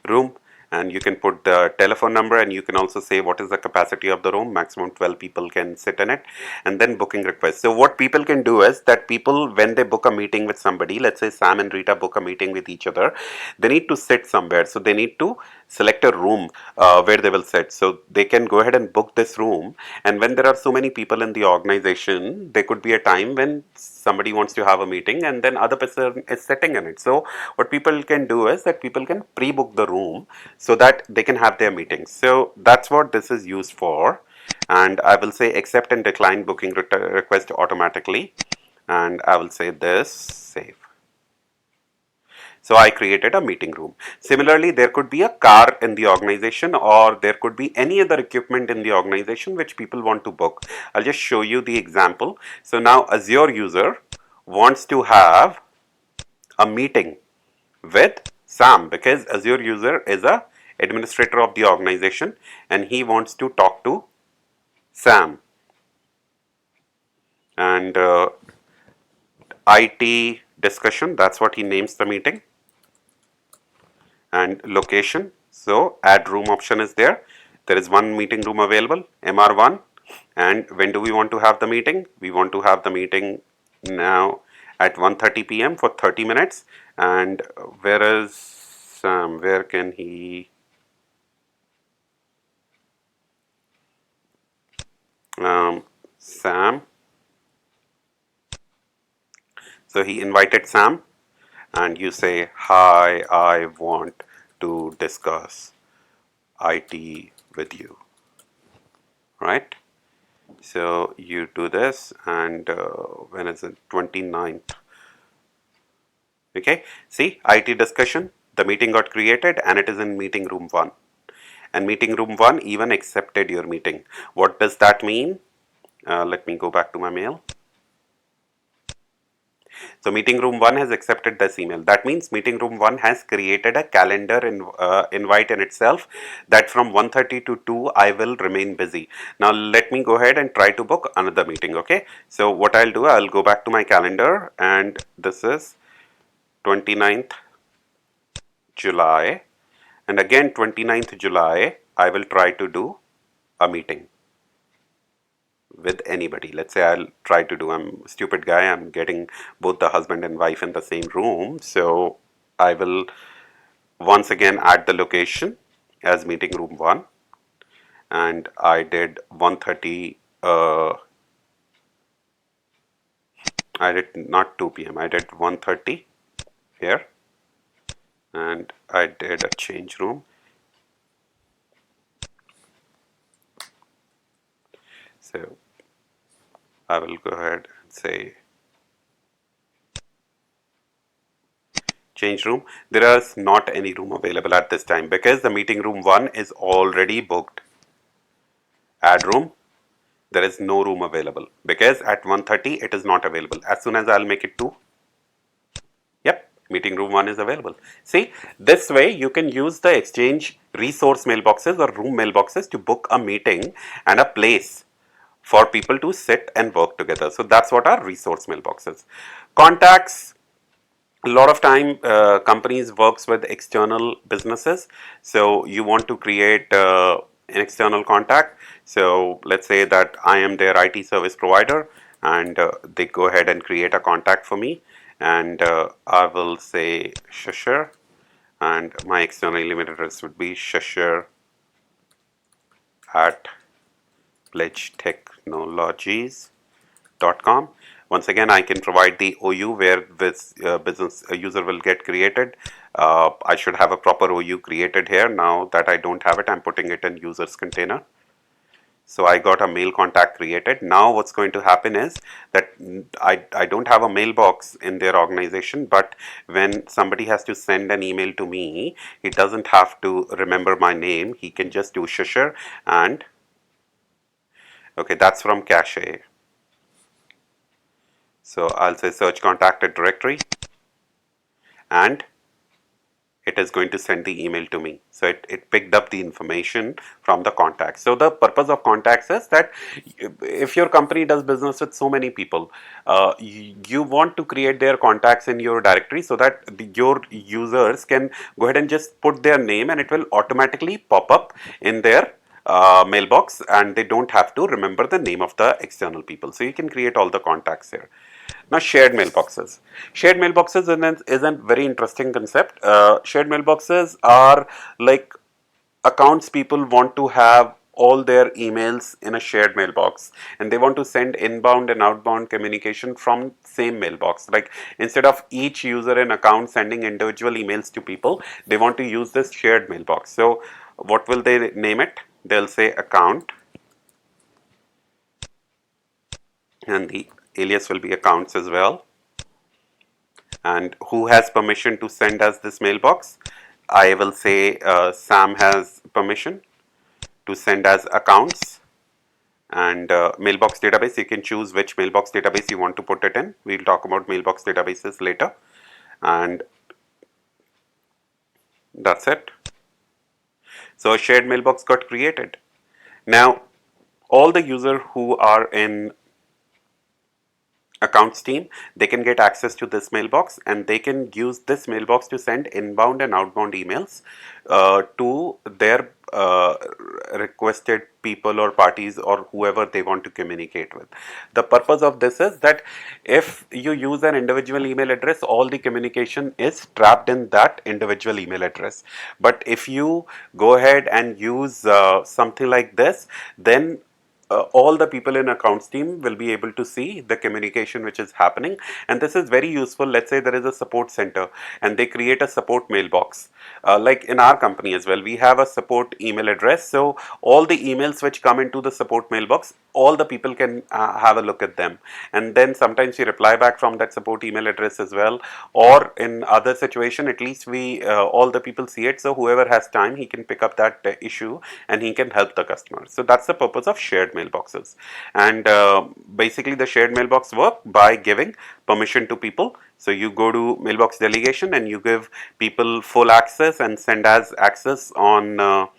Speaker 1: room, and you can put the telephone number, and you can also say what is the capacity of the room. Maximum 12 people can sit in it, and then booking request. So what people can do is that people, when they book a meeting with somebody, let's say Sam and Rita book a meeting with each other, they need to sit somewhere. So they need to select a room where they will sit. So they can go ahead and book this room, and when there are so many people in the organization, there could be a time when somebody wants to have a meeting and then other person is sitting in it. So what people can do is that people can pre-book the room so that they can have their meetings. So that's what this is used for. And I will say accept and decline booking request automatically, and I will say this save. So I created a meeting room. Similarly, there could be a car in the organization, or there could be any other equipment in the organization which people want to book. I'll just show you the example. So now Azure user wants to have a meeting with Sam, because Azure user is a administrator of the organization and he wants to talk to Sam. And IT discussion, that's what he names the meeting. And location, so add room option is there. There is one meeting room available, MR1. And when do we want to have the meeting? We want to have the meeting now at 1:30 p.m. for 30 minutes. And where is Sam? Where can he? Sam. So he invited Sam, and you say, "Hi, I want to discuss IT with you." Right? So you do this, and when is it? 29th. Okay, see, IT discussion, the meeting got created and it is in meeting room 1. And meeting room 1 even accepted your meeting. What does that mean? Let me go back to my mail. So meeting room 1 has accepted this email. That means meeting room 1 has created a calendar invite in itself, that from 1:30 to 2 I will remain busy. Now let me go ahead and try to book another meeting. Okay, so what I'll do, I'll go back to my calendar, and this is 29th July, and again 29th July I will try to do a meeting with anybody. Let's say I'll try to do, I'm a stupid guy, I'm getting both the husband and wife in the same room. So I will once again add the location as meeting room 1, and I did 1:30, I did not 2 p.m. I did 1:30 here, and I did a change room. So I will go ahead and say change room. There is not any room available at this time because the meeting room 1 is already booked. Add room. There is no room available because at 1:30 it is not available. As soon as I'll make it 2, yep, meeting room 1 is available. See, this way you can use the Exchange resource mailboxes or room mailboxes to book a meeting and a place for people to sit and work together. So that's what our resource mailboxes. Contacts, a lot of time companies works with external businesses, so you want to create an external contact. So let's say that I am their IT service provider, and they go ahead and create a contact for me, and I will say Shashir, and my external email address would be shashir at pledgetechnologies.com. Once again, I can provide the OU where this business user will get created. I should have a proper OU created here. Now that I don't have it, I'm putting it in users container. So I got a mail contact created. Now what's going to happen is that I don't have a mailbox in their organization, but when somebody has to send an email to me, he doesn't have to remember my name. He can just do Shishir, and okay, that's from cache. So I'll say search contacted directory, and it is going to send the email to me. So it picked up the information from the contacts. So the purpose of contacts is that if your company does business with so many people, you want to create their contacts in your directory so that your users can go ahead and just put their name, and it will automatically pop up in their mailbox, and they don't have to remember the name of the external people. So you can create all the contacts here. Now, shared mailboxes. Shared mailboxes is a very interesting concept. Shared mailboxes are like accounts people want to have all their emails in a shared mailbox, and they want to send inbound and outbound communication from same mailbox. Like instead of each user and account sending individual emails to people, they want to use this shared mailbox. So what will they name it? They'll say account, and the alias will be accounts as well. And who has permission to send us this mailbox? I will say Sam has permission to send us accounts, and mailbox database, you can choose which mailbox database you want to put it in. We'll talk about mailbox databases later, and that's it. So a shared mailbox got created. Now all the users who are in accounts team, they can get access to this mailbox, and they can use this mailbox to send inbound and outbound emails to their requested people or parties or whoever they want to communicate with. The purpose of this is that if you use an individual email address, all the communication is trapped in that individual email address. But if you go ahead and use something like this, then all the people in accounts team will be able to see the communication which is happening, and this is very useful. Let's say there is a support center and they create a support mailbox, like in our company as well, we have a support email address. So all the emails which come into the support mailbox, all the people can have a look at them, and then sometimes we reply back from that support email address as well, or in other situation at least we all the people see it. So whoever has time, he can pick up that issue and he can help the customer. So that's the purpose of shared mailboxes. And basically the shared mailbox work by giving permission to people. So you go to mailbox delegation and you give people full access and send as access on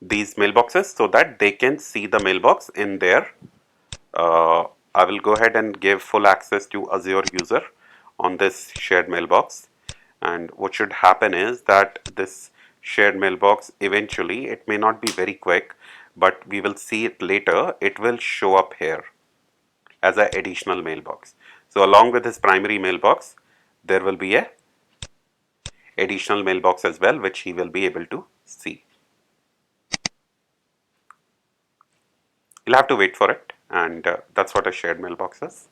Speaker 1: these mailboxes so that they can see the mailbox in their I will go ahead and give full access to Azure user on this shared mailbox. And what should happen is that this shared mailbox, eventually, it may not be very quick, but we will see it later. It will show up here as an additional mailbox. So along with this primary mailbox, there will be a additional mailbox as well, which he will be able to see. You'll have to wait for it, and that's what a shared mailbox is.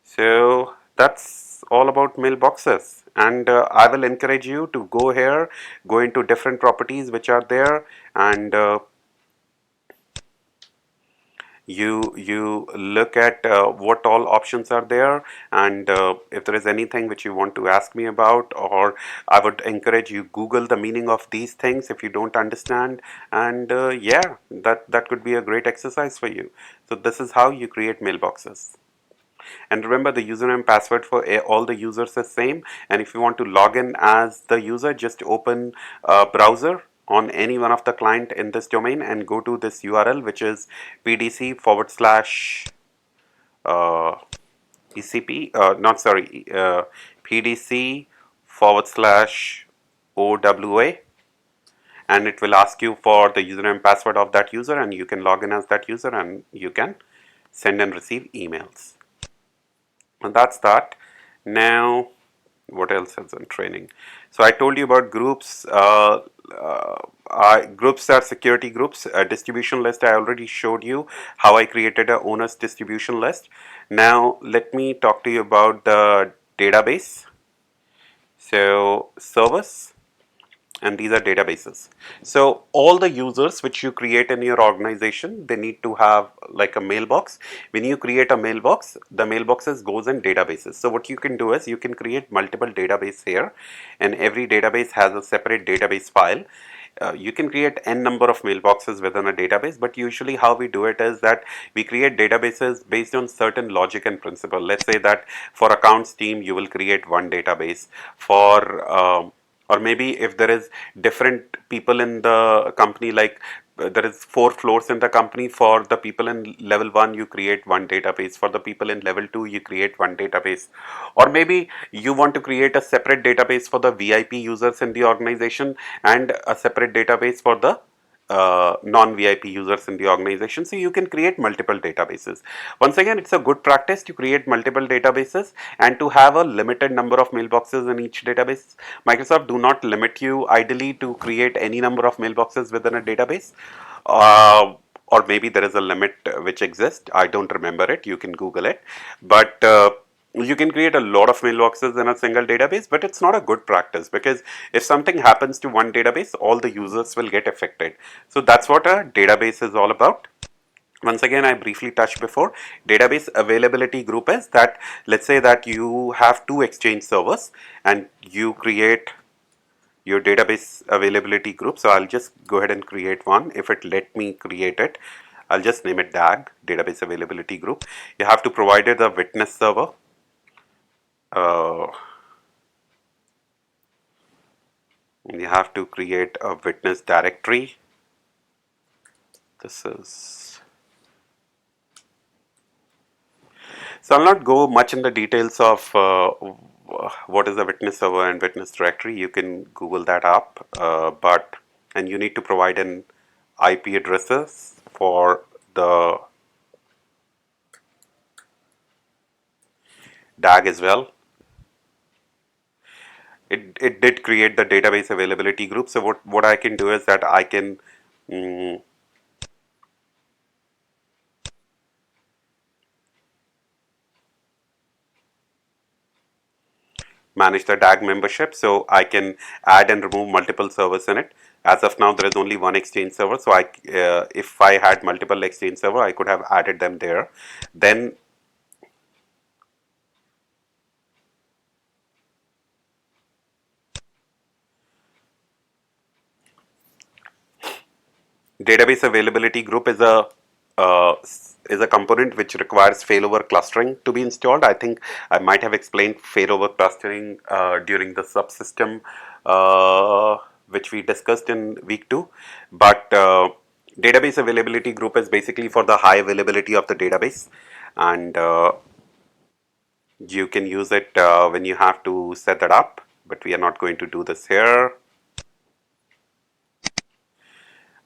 Speaker 1: So that's all about mailboxes, and I will encourage you to go here, go into different properties which are there, and you look at what all options are there, and if there is anything which you want to ask me about, or I would encourage you Google the meaning of these things if you don't understand, and yeah, that could be a great exercise for you. So this is how you create mailboxes. And remember, the username password for all the users is same. And if you want to log in as the user, just open a browser on any one of the client in this domain and go to this URL, which is pdc forward slash ECP, not sorry, pdc forward slash OWA, and it will ask you for the username password of that user, and you can log in as that user and you can send and receive emails. And that's that. Now, what else is in training? So I told you about groups. Groups are security groups. A distribution list, I already showed you how I created a owner's distribution list. Now let me talk to you about the database. So service, and these are databases. So all the users which you create in your organization, they need to have like a mailbox. When you create a mailbox, the mailboxes goes in databases. So what you can do is you can create multiple database here, and every database has a separate database file. You can create n number of mailboxes within a database, but usually how we do it is that we create databases based on certain logic and principle. Let's say that for accounts team you will create one database. Or maybe if there is different people in the company, like there is 4 floors in the company, for the people in level 1 you create one database, for the people in level 2 you create one database, or maybe you want to create a separate database for the VIP users in the organization and a separate database for the non-VIP users in the organization. So you can create multiple databases. Once again, it's a good practice to create multiple databases and to have a limited number of mailboxes in each database. Microsoft do not limit you ideally to create any number of mailboxes within a database. Or maybe there is a limit which exists. I don't remember it. You can Google it. But you can create a lot of mailboxes in a single database, but it's not a good practice, because if something happens to one database, all the users will get affected. So that's what a database is all about. Once again, I briefly touched before, database availability group is that, let's say that you have 2 Exchange servers and you create your database availability group. So I'll just go ahead and create one. If it let me create it, I'll just name it DAG, database availability group. You have to provide it a witness server. You have to create a witness directory. This is, so I'll not go much in the details of what is a witness server and witness directory. You can Google that up, and you need to provide an IP addresses for the DAG as well. It did create the database availability group. So what I can do is that I can manage the DAG membership, so I can add and remove multiple servers in it. As of now, there is only one Exchange server, so if I had multiple Exchange server, I could have added them there. Then database availability group uh, is a component which requires failover clustering to be installed. I think I might have explained failover clustering during the subsystem which we discussed in week 2. But database availability group is basically for the high availability of the database, and you can use it when you have to set that up. But we are not going to do this here.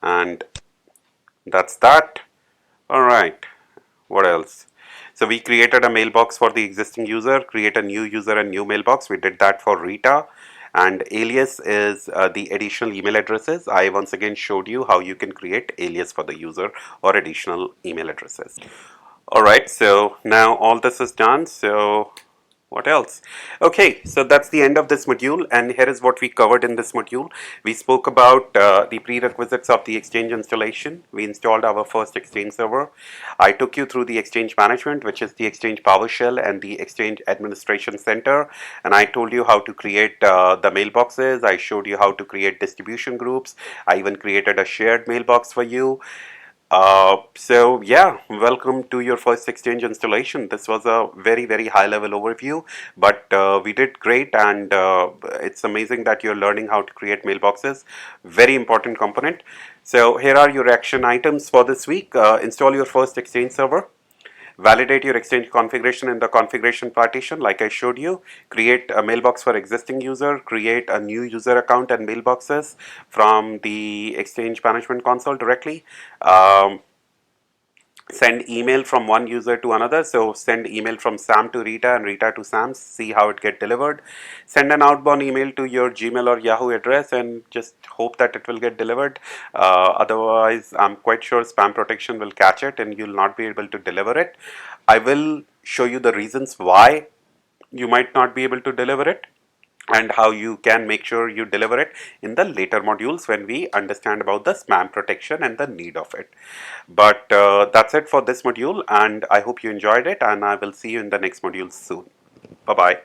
Speaker 1: And that's that. All right. What else? So we created a mailbox for the existing user, create a new user and new mailbox. We did that for Rita. And alias is the additional email addresses. I once again showed you how you can create alias for the user or additional email addresses. All right, so now all this is done. So what else? Okay, so that's the end of this module, and here is what we covered in this module. We spoke about the prerequisites of the Exchange installation. We installed our first Exchange server. I took you through the Exchange management, which is the Exchange PowerShell and the Exchange Administration Center, and I told you how to create the mailboxes. I showed you how to create distribution groups. I even created a shared mailbox for you. So yeah, welcome to your first Exchange installation. This was a very high level overview, but we did great, and it's amazing that you're learning how to create mailboxes. Very important component. So here are your action items for this week. Install your first Exchange server. Validate your Exchange configuration in the configuration partition like I showed you. Create a mailbox for existing user, create a new user account and mailboxes from the Exchange Management Console directly. Send email from one user to another. So send email from Sam to Rita and Rita to Sam, see how it get delivered. Send an outbound email to your Gmail or Yahoo address and just hope that it will get delivered. Otherwise, I'm quite sure spam protection will catch it and you'll not be able to deliver it. I will show you the reasons why you might not be able to deliver it and how you can make sure you deliver it in the later modules when we understand about the spam protection and the need of it. But that's it for this module, and I hope you enjoyed it, and I will see you in the next module soon. Bye bye.